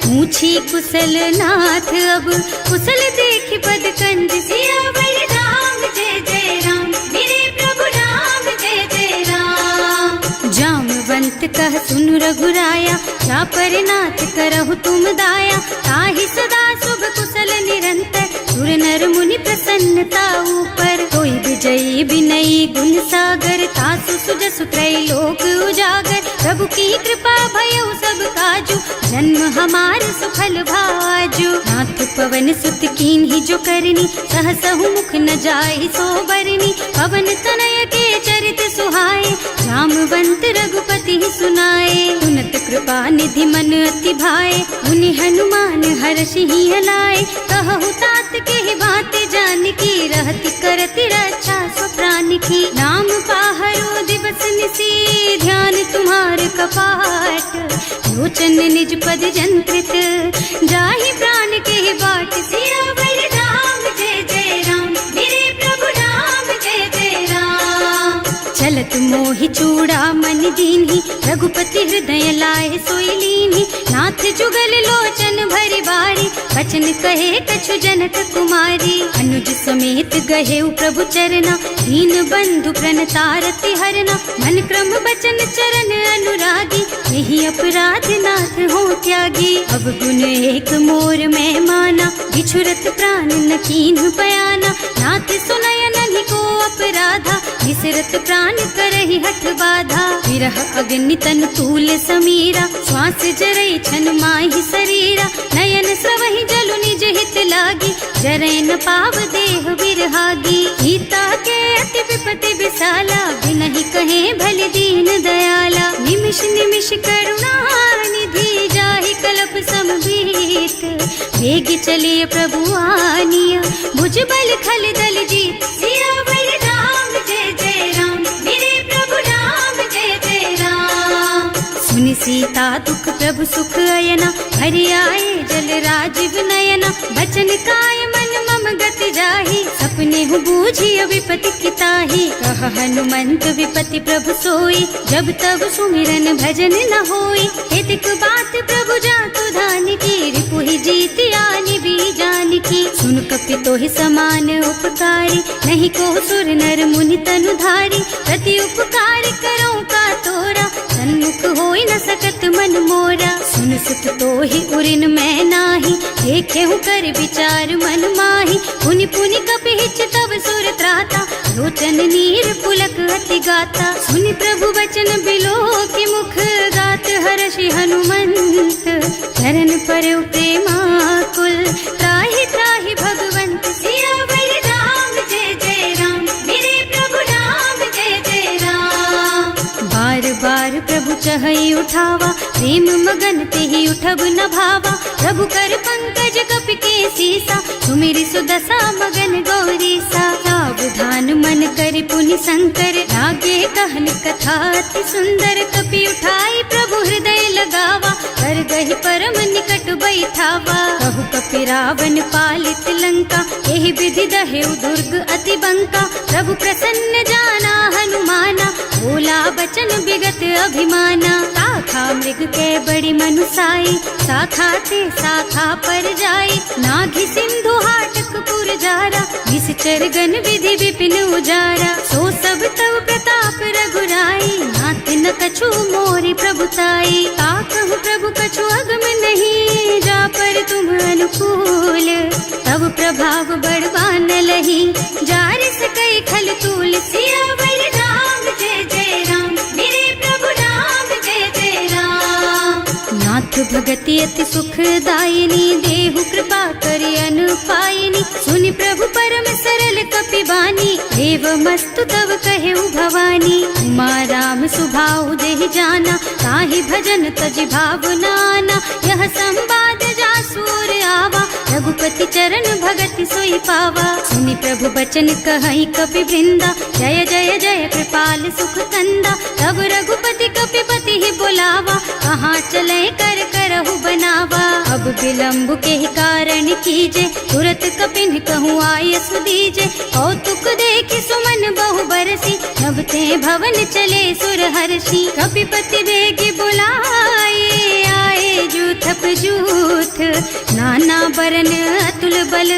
पूछी कुशल नाथ अब कुशल देखि पद कंज सियावर राम जय जय राम मेरे प्रभु राम जय जय राम। जामवंत कह सुन रघुराया जा पर नाथ करहु तुम दाया ताहि सदा शुभ कुशल निरंतर सुर नर मुनि प्रसन्नता ऊपर कोई विजयी विनयी गुण सागर तासु सुजसु त्रैलोक उजागर प्रभु की कृपा भयउ सब काजू जन्म हमार सुफल भाजू नाथ पवन सुत कीन ही जो करनी सहसहु मुख न जाहि सो बरनी पवन तनय के चरित सुहाए रामवंत रघुपति सुनाए उन्नत कृपा निधि मन अति भाए मुनि हनुमान हर्षि ही हलाए कहु तात के बात जान की रहती करती रक्षा सो प्राण की नाम पाहरो दिवस निसी ध्यान तुम्हार कपाट लोचन निज पद जंत्रित जाहि प्राण के बाट सियावर राम जय जय राम मेरे प्रभु राम जय जय राम। चलत मोहि चूड़ा मन दीन्ही रघुपति हृदय लाए सोई लीन्ही नाथ जुगल लोचन भरि बारी बचन कहे कछु जनक कुमारी अनुज समेत गहेउ प्रभु चरना दीन बंधु प्रणतारति हरना मन क्रम बचन चरण अनुरागी यही अपराध नाथ हो त्यागी अब गुण एक मोर में माना बिछुरत प्राण न कीन्ह बयाना नाथ सुनय नहीं को अपराधा विसरत प्राण करहि हठ बाधा विरह अग्नि तन तूल समीरा श्वास जरई छन माहि शरीरा नयन स्रवहि जलु निज हित लागी जरै न पाव देह बिरहागी गीता के अति विपति विशाला बिनहि कहे भल दीन दयाला निमिष निमिष करुणा निधि जाहि कलप समभीत वेग चलिए प्रभु आनिया भुज बल खल दल जीत सियावर सीता दुख प्रभु सुख अयना, हरि आए जल राजीव नयना। बचन काय मन मम गति जाहि, सपने हूँ बूझिय विपति किताहि। कह हनुमंत विपति प्रभु सोई, जब तब सुमिरन भजन न होई। हेतिक बात प्रभु जातु धान की, रिपुहि जीति आनि भी जान की। सुन कपि तोहि समान उपकारी, नहीं को सुर नर मुनि तनु धारी। प्रति उपकार करो का तोरा, सन्मुख होई न सकत मन मोरा। सुन सुत तोहि उरिन मैं नाही, देखे हूँ कर विचार मन माही। पुनि पुनि कपि हिच तब सुर त्राता, लोचन नीर पुलक अति गाता। सुनि प्रभु बचन बिलो की मुख, गात हर्षि हनुमंत चरण पर प्रेमाकुल। त्राहि त्राहि भगवंत सियावर राम, जय जय राम मेरे प्रभु राम, जय जय राम। बार बार प्रभु चहई उठावा, प्रेम मगन तेहि उठब न भावा। प्रभु कर पंकज कपि के सीसा, सुमिरि सुदशा मगन गौरीसा। सावधान मन करि पुनि शंकर, लागे कहन कथा अति सुंदर। कपि उठाई प्रभु हृदय लगावा, कर गहि परम निकट बैठावा। कहु कपि रावण पालित लंका, एहि विधि दहेउ दुर्ग अति बंका। प्रभु प्रसन्न जाना हनुमाना, बोला बचन विगत अभिमाना। शाखा मृग के बड़ी मनुसाई, शाखा ते शाखा पर जाई। नाघि सिंधु हाटक पुर जारा, निश्चर गण विधि विपिन उजारा। सो सब तव प्रताप रघुराई, नाथ न कछु मोरि प्रभुताई। ताकहु प्रभु कछु अगम नहीं, जा पर तुम अनुकूल। तब प्रभाव बड़वान लही, जार सकई खल तूल। सियावर राम, जय जय राम मेरे प्रभु राम, जय जय राम। नाथ भगति अति सुखदायिनी, देहु कृपा करि अनुपायिनी। सुनि प्रभु परम सरल कपि बानी, देवमस्तु तव कहेउ भवानी। उमा राम सुभाउ देहि जाना, ताहि भजन तजि भावनाना। यह संवाद जासुर आवा, रघुपति चरण भगति सोई पावा। सुनि प्रभु बचन कहई कपि वृंदा, जय जय जय कृपाल सुख कंदा। तब रघुपति कपि पति ही बुलावा, कहाँ चले कर करहु बनावा। अब विलंब के ही कारण कीजे, तुरत कपिन कहूँ आयस दीजे। कौतुक देखि सुमन बहु बरसी, नभ ते भवन चले सुर हर्षि। कपिपति बेगी बुलाए, आए जूथप जूथ। नाना बरन अतुल बल,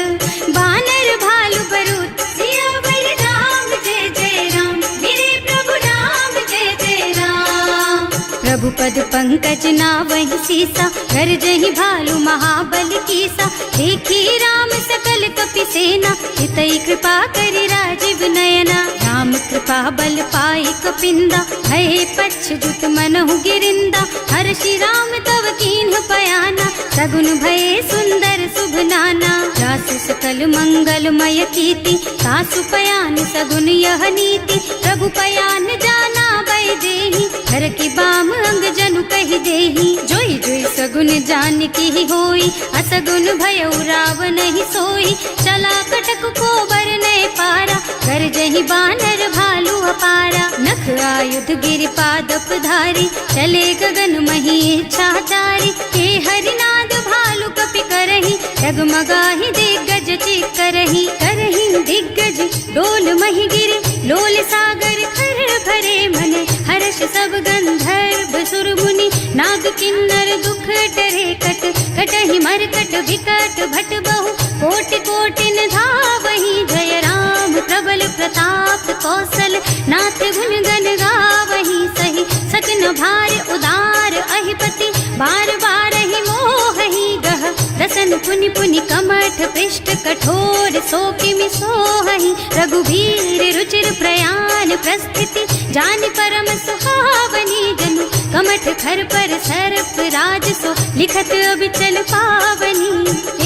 बानर भालु बरूथ। सियावर राम, जय जय राम मेरे प्रभु राम, जय जय राम। प्रभु पद पंकज नावहि सीसा, गरजहि भालु महाबल कीसा। देखी राम सकल कपि सेना, हितई कृपा करि राजीव नयना। राम कृपा बल पाई कपिंदा, भये पच्छ जुत मनहु गिरिंदा। हर्षि राम तव कीन्ह पयाना, सगुन भये सुंदर शुभ नाना। जासु सकल मंगलमय कीर्ति, सासु पयान सगुन यह नीति। प्रभु पयान जाना भय देहि, हर की बाम अंग जनु कहि देहि। जोई जोई सगुन जान की होई, असगुन भयउ रावण ही सोई। चला कटक को बर नय पारा, कर जहि बानर भालु अपारा। नख आयुध गिरि पादप धारी, चले गगन मही इच्छाचारी। हे हरिनाद भालु कपि करहि, डगमगाहि दिग्गज चित करहि। करहि दिग्गज डोल मही गिरे, लोल सागर खर भरे मन। हर्ष सब गंधर्व सुर मुनि, नाग किन्नर दुख डरे कट। कटहि मरकट विकट भट बहु, कोटि कोटिन धावहि। जय राम प्रबल प्रताप कौशल, नाथ गुण गण गावहि। सही सकन भार उदार अहिपति, बार बार ही मोहहि गह। रसन पुनि पुनि कमठ पृष्ठ, कठोर सो किमि सोहहि। रघुवीर रुचिर प्रयाण प्रस्थिति, जानि परम सुहावनी। जनु कमठ खर पर सर्प राज सो, लिखत अबिचल पावनी।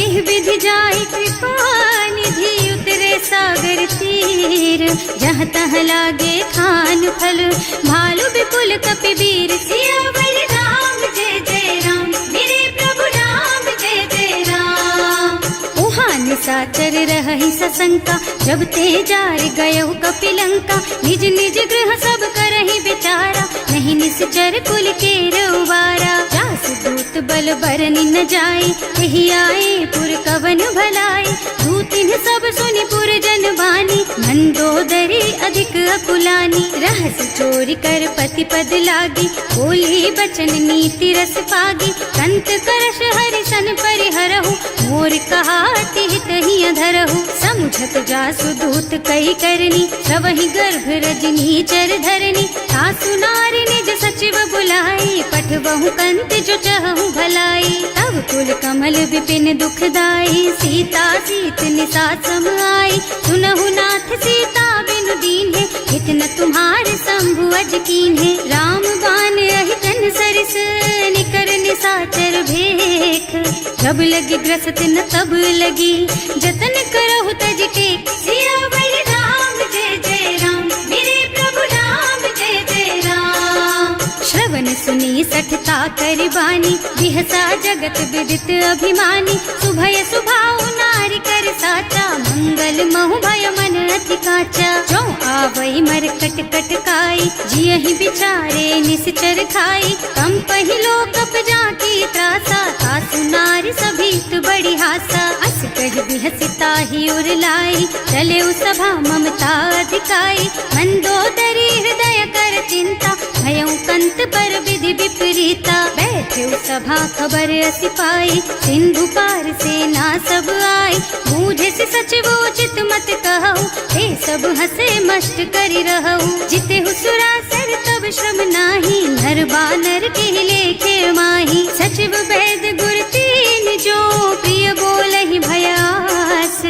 एह विधि जाहि कृपा निधि, उतरे सागर तीर। जहाँ तहाँ लागे खान फल, भालु विपुल कपि वीर। सियावर राम, जय जय राम मेरे प्रभु राम, जय जय राम। उहान साचर रहहि सशंका, जब ते जार गयहु कपि लंका। निज निज गृह सब करहि विचारा, नहीं निश्चर कुल के रउवा। छल बरनी न जाए, यही आए पुर कवन भलाई। दूतिन सब सुनि पुर जन बानी, मंदोदरी अधिक अकुलानी। रहस चोरी कर पति पद लागी, बोली बचन नीति रस पागी। कंत करश हरिसन परिहरहु, मोर कहाति हित ही अधरहु। समुझत जासु दूत कई करनी, सबहि गर्भ रजनी चर धरनी। सासु नारी निज सचिव बुलाई, पठबहु कंत जो चहु भलाई। तब कुल कमल विपिन दुखदाई, सीता सीत निसा सम आई। सुनहु नाथ सीता बिनु दीन है, इतना तुम्हार शंभु अज कीन है। राम बान अहितन सरिस, निकर निसाचर भेख। जब लगी ग्रसत न तब लगी, जतन करहु तज टेक। सियावर राम जय जय राम, मेरे प्रभु राम जय जय राम। श्रवण सुनी सठता कर बानी, बिहसा जगत विदित अभिमानी। सुभय सुभाउ नारी कर साचा, मंगल महु भय मन अति काचा। जो आवई मर कट कट काई, जियहि बिचारे निश्चर खाई। कम पहिलो कप जाकी त्रासा, सासु नारी सभीत बड़ी हासा। अस कह बिहसिता ही उर लाई, चले सभा ममता अधिकाई। मंदोदरी हृदय कर चिंता, भयउ कंत पर विधि विपरीता। बैठे सभा खबर असी पाई, सिंधु पार सेना सब आई। बूझे से सचिवो चित मत कहु, हे सब हसे मस्त करि रहु। जिते सुरासर तब श्रम नाही, नर बानर के लेखे माही। सचिव वैद गुर तीन जो, प्रिय बोलहि भयास।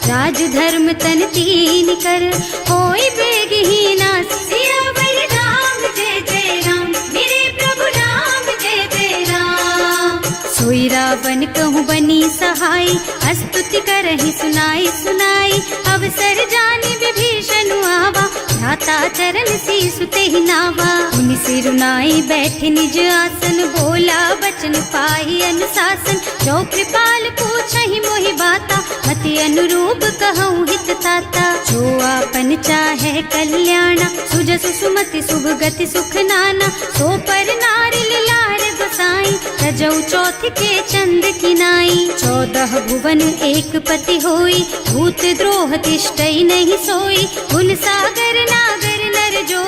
राज धर्म तन तीन कर, होई बेगहीना। सियावर राम जय जय राम, मेरे प्रभु राम जय जय राम। सोई रावण कहूँ बनी सहाय, स्तुति करहि सुनाई सुनाई। अवसर जानी विभीषण आवा, भ्राता चरण शीसु तेहि नावा। उनि सिरुनाई बैठे निज आसन, बोला बचन पाहि अनुशासन। जो कृपाल पूछहि मोहि बाता, मति अनुरूप कहूँ हित ताता। जो आपन चाहे कल्याणा, सुजसु सुमति शुभ गति सुख नाना। सो पर नारी लार गोसाई, तजौ चौथ के चंद किनाई। 14 भुवन एक पति होई, भूत द्रोह तिष्ठई नहीं सोई। गुण सागर नागर नर जो,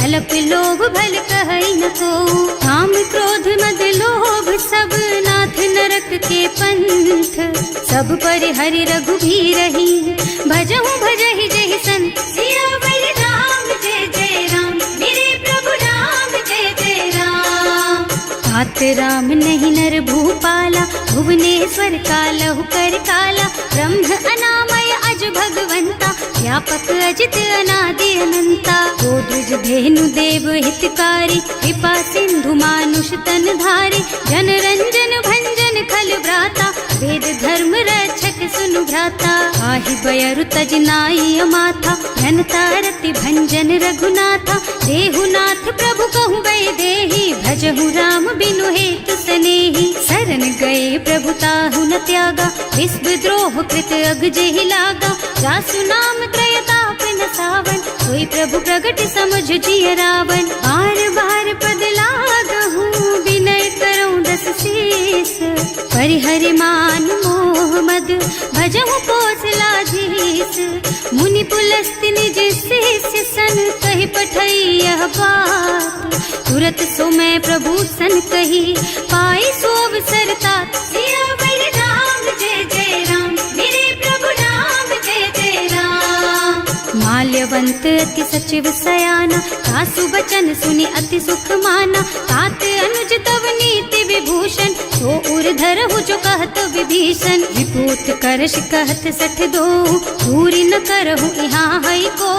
अल्प लोभ भल कहई न को। काम क्रोध मद लोभ सब, नाथ नरक के पंथ। सब पर हरि रघुबीरहि, भजहु भजहि जहि संत। सियावर राम जय जय राम, मेरे प्रभु राम जय जय राम। तात राम नहीं नर भूपाला, भुवनेश्वर कालहु कर काला। ब्रह्म अनामय अज भगवंता, व्यापक अजित अनादि अनंता। गोद्विज धेनु देव हितकारी, कृपा सिंधु मानुष तन धारी। जन रंजन भंजन खल भ्राता, वेद धर्म रक्षक सुनु भ्राता। आहि बयरु तज नाई अमाथा, घनता रति भंजन रघुनाथा। देहुनाथ प्रभु कहु गए देहि, भजहु राम बिनु हेतु सनेहि। शरण गए प्रभु ताहु न त्यागा, विश्व द्रोह कृत अग जेहि लागा। जासु नाम त्रयताप न सावन, सोई प्रभु प्रगट समझ जिय रावण। बार बार पद लागहु, विनय करऊं दस शीस। परिहरि मान मोह मद, भजहु कौशलाधीश। मुनि पुलस्त्य निज शिष्य सन, कहि पठई यह बात। तुरत सो मैं प्रभु सन कही, पाई सो अवसर तात। सियावर राम जय जय राम, मेरे प्रभु राम जय जय राम। माल्यवंत अति सचिव सयाना, सासु बचन सुनि अति सुख माना। तात अनुज तव नीति विभूषण, सो उर धरहु जो कहत विभीषण। विपूत करश कहत सठ दो, दूरी न करहु यहाँ हई को।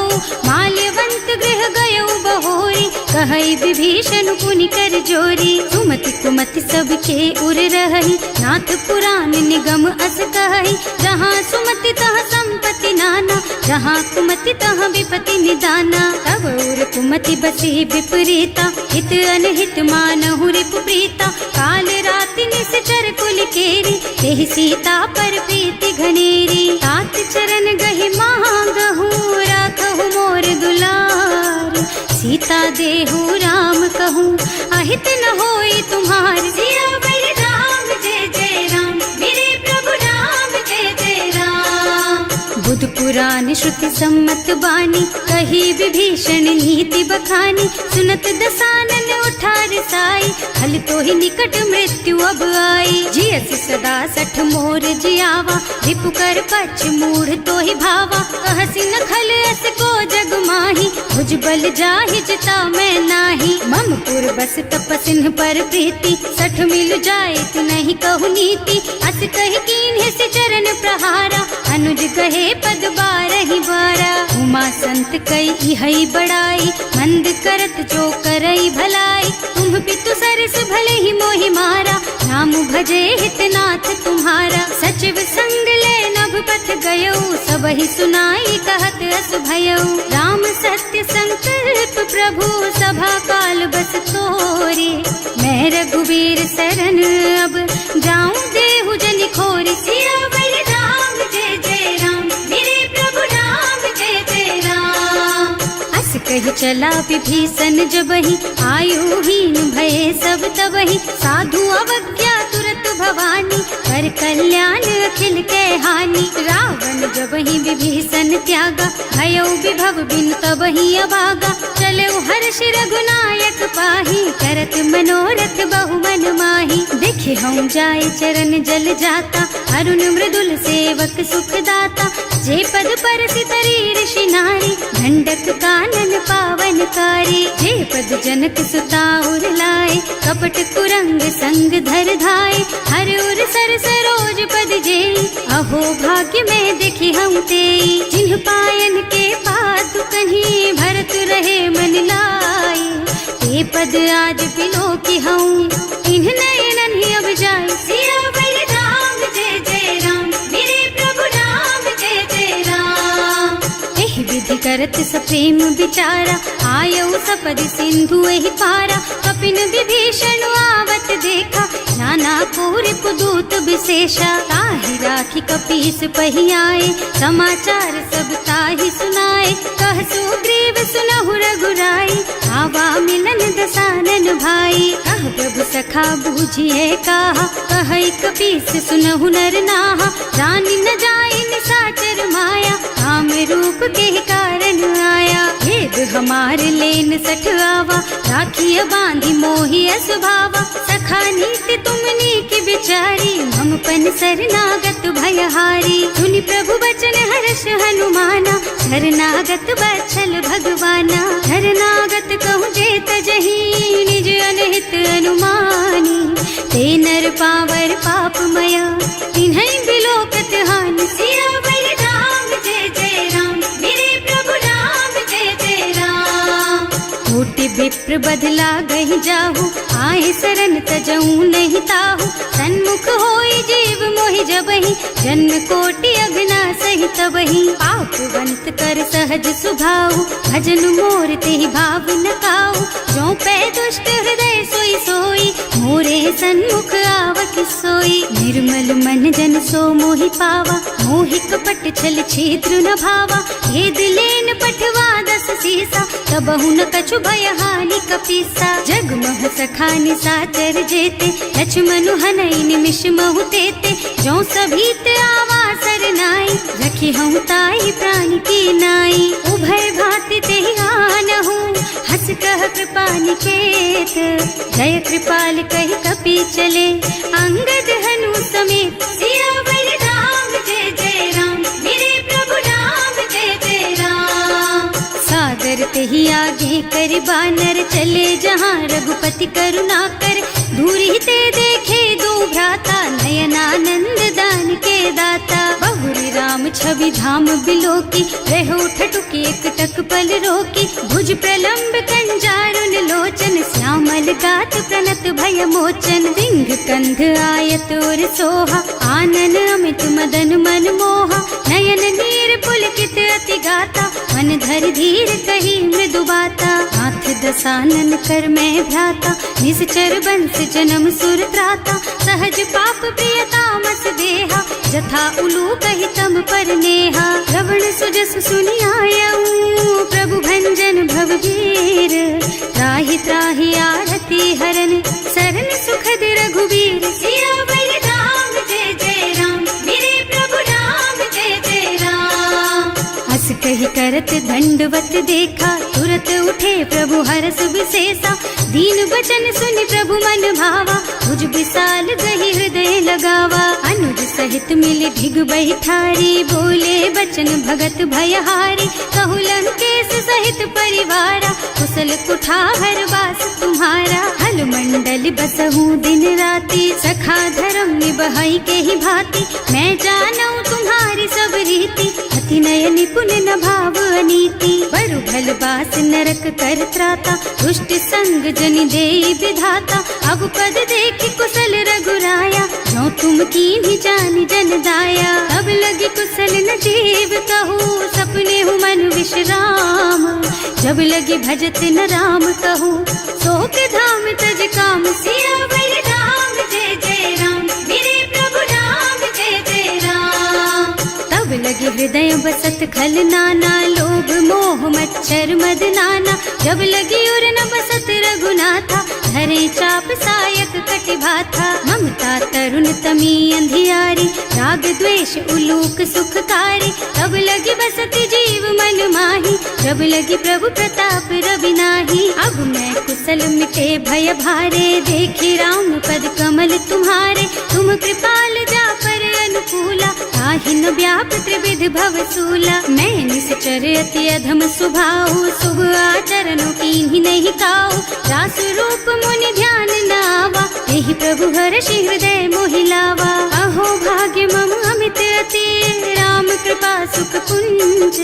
माल्यवंत गृह गयउ बहोरी, कहई विभीषण पुनि कर जोरी। सुमति कुमति सबके उर रही, नाथ पुराण निगम अस कहई। जहाँ सुमति तहाँ संपत्ति नाना, जहाँ कुमति तहाँ विपति निदाना। तब उर कुमति बसी विपरीता, हित अनहित मानहु रिपु प्रीता। काल राति निश्चर कुल केरी, तेहि सीता पर प्रीति घनेरी। तात चरण गहि मांगहु, राखहु मोर दुलार। सीता देहु राम कहूँ, अहित न होई तुम्हार। सियावर राम पुराण श्रुति सम्मत बानी, कही विभीषण नीति बखानी। सुनत दसानन उठा रसाई, हल तो ही निकट मृत्यु अब आई। जियसि सदा सठ मोर जियावा, रिपु कर पछ मूढ़ तो ही भावा। कहसि न खल अस को जग माही, भुज बल जाहि जिता मैं नाही। मम पुर बस तपसिन्ह पर प्रीति, सठ मिल जाए तु नहीं कहु नीति। अस कहि कीन्ह से चरण प्रहारा, अनुज कहे पद बारहि बारा। उमा संत कई इहै बड़ाई, मंद करत जो करई भलाई। तुम पितु सरस भले ही मोहि मारा, नाम भजे हितनाथ तुम्हारा। सचिव संग ले नभ पथ गयो, सबहि सुनाई कहत अस भयो। राम सत्य संकल्प प्रभु, सभा काल बस तोरे। मैं रघुवीर सरन अब, जाऊं देहु जनि खोरि। सियावर राम जय जय राम, मेरे प्रभु राम जय जय राम। अस कहि चला विभीषण जबहि, आयुहीन भये सब तबहि। साधु अवज्ञा तुरत भवानी, कर कल्याण अखिल के हानि। रावण जबहि विभीषण त्यागा, भयो विभव बिनु तबहि अभागा। चलो हर्ष रघुनायक पाहि, करत मनोरथ बहु मन माहि। देखे हम जाय चरण जल जाता, अरुण मृदुल सेवक सुख दाता। जे पद परसि तरी ऋषि नारी, दंडक कानन पावन कारी। जे पद जनक सुता उर लाए, कपट कुरंग संग धर धाय। हर उर सर सरोज पद जेई, अहो भाग्य में देखी हम तेई। जिन्ह पायन के पातु कन्ही, भरत रहे मन लाई। ते पद आज बिलो की हूँ, इन्ह नयनन ही अब जाए। सियावर राम जय जय राम, मेरे प्रभु राम जय जय राम। एहि विधि करत सप्रेम विचारा, आयौ सपदि सिंधु एहि पारा। कपिन विभीषण आवत देखा, नाना पूर पुदूत विशेषा। ताहि राखी कपीस पहि आए, समाचार सब ताहि सुनाए। कह सुग्रीव सुनहु रघुराई, आवा मिलन दसानन भाई। कह प्रभु सखा बूझिए कहा, कहै कपीस सुनहु नर नाहा। जानि न जाय निशाचर माया, काम रूप के कारण आया। भेद हमार लेन सठ आवा, राखिय बांधी मोहि स्वभावा। सखा नीति तुमनी की विचारी, हम पन शरणागत भयहारी। सुनि प्रभु बचन हर्ष हनुमाना, शरणागत बछल भगवाना। शरणागत कहूँ जे तजहि, निज अनहित अनुमानी। ते नर पावर पापमया, तिन्है बिलोकत हानि। सियावर राम जय जय राम, मेरे प्रभु राम जय जय राम। कोटि विप्र बदला गहि जाहु, आए शरण तजऊ नहीं ताहु। सन्मुख होई जीव मोहि जबहि, जन्म कोटि अघना सहि तबहि। पापवंत कर सहज सुभाऊ, भजन मोर तेहि भाव न काऊ। जो पै दुष्ट हृदय सोई सोई, मोरे सन्मुख आवक सोई। निर्मल मन जन सो मोहि पावा, मोहि कपट छल छिद्र न भावा। भेद लेन पठवा दस सीसा, तबहु न कछु भय हानि कपीसा। जगमह सखा निशाचर जेते, लक्ष्मनु हनई निमिष महु तेते। जो सभीत आवा सरनाई, रखी हूँ ताई प्राण की नाई। उभय भांति तेहि आनहु, हस कह कृपा निकेत। जय कृपाल कहि कपि चले, अंगद हनु समेत। सियावर राम जय जय राम, मेरे प्रभु राम जय जय राम। सादर तेहि आगे कर बानर, चले जहाँ रघुपति करुणा कर। दूरी ते देखे दो भ्राता, नयनानंद दान के दाता। बहुरी राम छवि धाम बिलोकी, रहो ठटुकी एक टक पल रोकी। भुज प्रलंब कंजारुन लोचन, श्यामल गात प्रणत भय मोचन। सिंह कंध आयत और सोहा, आनन अमित मदन मन मोहा। नयन नीर पुलकित अति गाता, मन धर धीर कही मृदु बाता। नाथ दसानन कर मैं भ्राता, निश्चर बंस जन्म सुर त्राता। सहज पाप प्रियतामस देहा, जथा उलू कहि तम पर नेहा। श्रवण सुजस सुनि आयऊ, प्रभु भंजन भवभीर। त्राहि त्राहि आरती हरन, सरन सुखद रघुवीर। सियावर राम जय जय राम, मेरे प्रभु राम जय जय राम। दंडवत देखा, तुरत उठे प्रभु हरस विशेषा। दीन बचन सुनि प्रभु मन भावा, तुझ विशाल गही हृदय लगावा। अनुज सहित मिल ढिग बैठारी, बोले बचन भगत भयहारी। कहु लंकेश सहित परिवारा, कुशल कुठार वास तुम्हारा। हल मंडल बसहु दिन राति, सखा धर्म निबहई के ही भांति। मैं जानऊ तुम्हारी सब रीति, अति नय निपुण न भाव अनीति। बरु भल बास नरक कर त्राता, दुष्ट संग जनि देई विधाता। अब पद देखि कुशल रघुराया, जो तुम कीन्ही जानि जन दाया। अब लगी कुशल न जीव कहू, सपने हूँ मन विश्राम। जब लगी भजत न राम कहूँ, शोक धाम तज काम। सियावर राम जय जय राम, मेरे प्रभु राम जय जय राम। तब लगे हृदय बसत खल नाना, लोभ मोह मच्छर मद नाना। जब लगी उर न बसत रघुनाथा, धरे चाप सायक कटिभाथा। ममता तरुण तमी अंधियारी, राग द्वेष उलूक सुखकारी। तब लगी बसती जीव मन माही, जब लगी प्रभु प्रताप रवि नाही। अब मैं कुशल मिटे भय भारे, देखी राम पद कमल तुम्हारे। तुम कृपाल जा पर अनुकूला, ताहि न व्याप त्रिविध भव सूला। मैं निश्चर अति अधम स्वभाव, शुभ आचरणों कीन्ही नहीं काऊ। रास रूप मुनि ध्यान न आवा, यही प्रभु हर्षि हृदय मोहि लावा। अहो भाग्य मम अमित अति, राम कृपा सुख पुंज।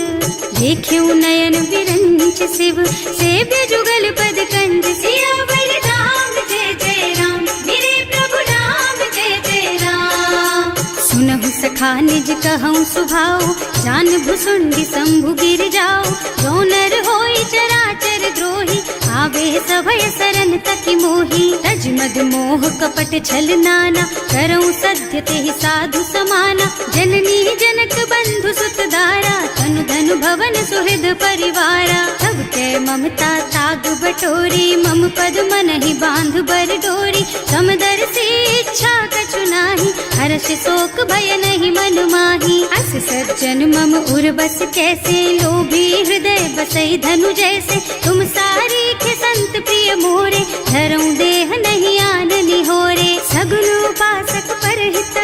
देख्यऊ नयन विरंच शिव, सेव्य जुगल पद कंज। सियावर राम जय जय राम, मेरे प्रभु राम जय जय राम। सुनहु सखा निज कहऊँ सुभाऊ, जान भुसुंडी शंभु गिर जाऊ। जो नर होई चराचर द्रोही, आवे सभय सरन तति मोही। तज मद मोह कपट छल नाना, करऊँ सत्य तेहि साधु समाना। जननी जनक बंधु सुत दारा, तनु धनु भवन सुहृद परिवारा। तब ते ममता ताग बटोरी, मम पद मन ही बांध बर डोरी। समदर्शी इच्छा कछु नाही, हर्ष शोक भय नहीं मन माही। अस सज्जन मम उर बस कैसे, लोभी हृदय बसई धनु जैसे। तुम सारी के संत प्रिय मोरे, धरऊं देह नहीं आन निहोरे। सगुन उपासक परहित,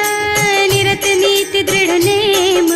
निरत नीति दृढ़ नेम।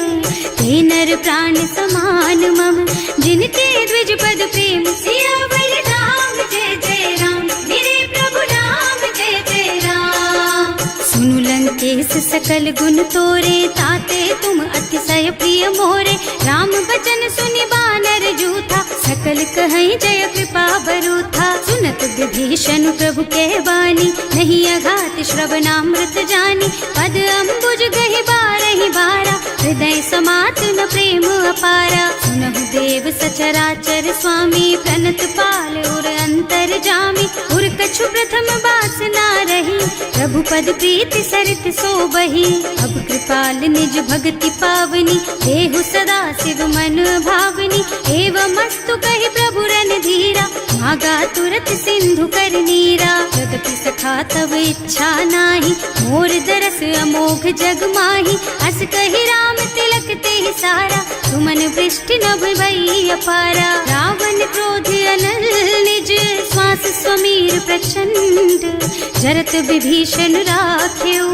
ते नर प्राण समान मम, जिनके द्विज पद प्रेम। सियावर राम जय जय राम, मेरे प्रभु राम जय जय राम। सुनु लंकेश सकल गुण तोरे, ताते तुम अतिशय प्रिय मोरे। राम बचन सुनि बानर जूथा, सकल कहई जय कृपा बरूथा। सुनत विभीषण प्रभु के वाणी, नहीं अघात श्रवणामृत जानी। पद अम्बुज गहि बारहि बारा, हृदय समात न प्रेम अपारा। सुनहु देव सचराचर स्वामी, प्रणत पाल उर अंतर जामी। उर कछु प्रथम बास ना रही, प्रभु पद प्रीति सरित सो बही। अब कृपाल निज भक्ति पावनी, देहु सदा शिव मन भावनी। एवं मस्तु कहि प्रभु रन धीरा, मागा तुरत सिंधु कर नीरा। जगति सखा तब इच्छा नाही, मोर दरस अमोघ जग माही। अस कहि राम तिलक तेहि सारा, तुमन वृष्टि नभ भई अपारा। रावण क्रोध अनल निज, श्वास स्वमीर प्रचंड। जरत विभीषण राख्यो,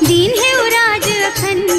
दीन है राज अखंड।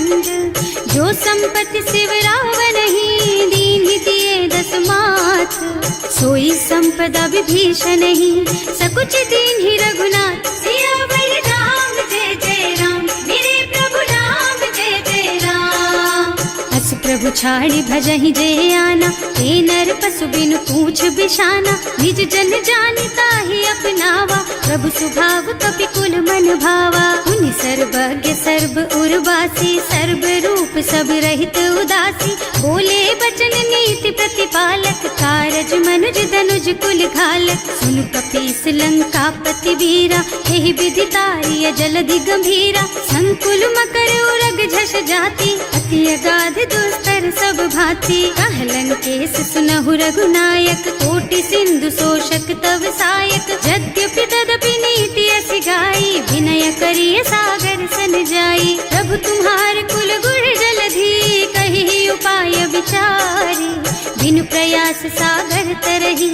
जो संपत्ति शिव रावण ही, दीन ही दिए दस माथ। सोई संपदा विभीषण ही, सकुच दीन ही रघुनाथ। सियावर राम जय जय राम, मेरे प्रभु राम जय जय राम। अस प्रभु छाड़ी भजहि जय आना, ते नर पशु बिनु पूछ बिशाना। निज जन जानि ताहि अपनावा, प्रभु सुभाव कपि कुल मन भावा। उनि सर्वज्ञ सर्व उर्वासी, सर्व रूप सब रहित उदासी। बोले बचन नीति प्रतिपालक, कारज मनुज धनुज कुल घालक। सुनु कपीस लंका पति वीरा, यही विधि तारिय जलधि गंभीरा। संकुल मकर उरग झष जाति, अति अगाध दुस्तर सब भांति। कह लंकेश सुनहु रघुनायक, कोटि सिंधु शोषक तव सायक। यद्यपि तदपि नीति असि गाई, विनय करिय सागर सन जाई। प्रभु तुम्हार कुल गुण जलधि, कहि उपाय विचारी। बिनु प्रयास सागर तरही,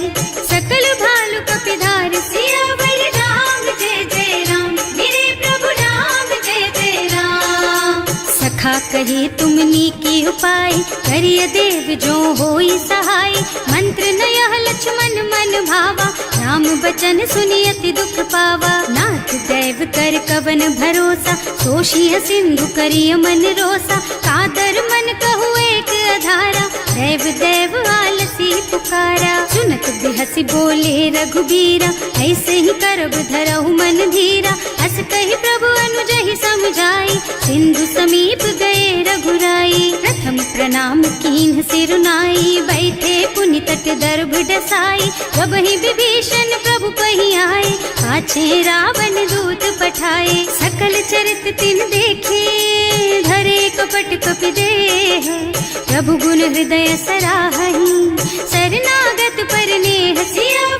सकल भालु कपिधार सियावर राम जय जय राम, मेरे प्रभु राम जय जय राम। सखा कहे तुमनी की उपाय, करिय देव जो होई सहाय। मंत्र न यह लक्ष्मण मन भावा, राम बचन सुनि अति दुख पावा। नाथ दैव कर कवन भरोसा, सोषिय सिंधु करिय मन रोसा। कादर मन कहु एक अधारा, देव देव आलसी पुकारा। सुनत बिहसी बोले रघुबीरा, ऐसे ही करब धरहु मन धीरा। हस कहि प्रभु अनुजहि समझाई, सिंधु समीप गए रघुराई। प्रथम प्रणाम कीन्ह सिर नाई, बैठे पुनि तट दर्भ डसाई। जब ही विभीषण प्रभु पही आए, पाछे रावण दूत पठाए। सकल चरित तिन देखे, धरे कपट कपि देह। प्रभु गुण हृदय सराहहि, शरणागत पर नेह सिया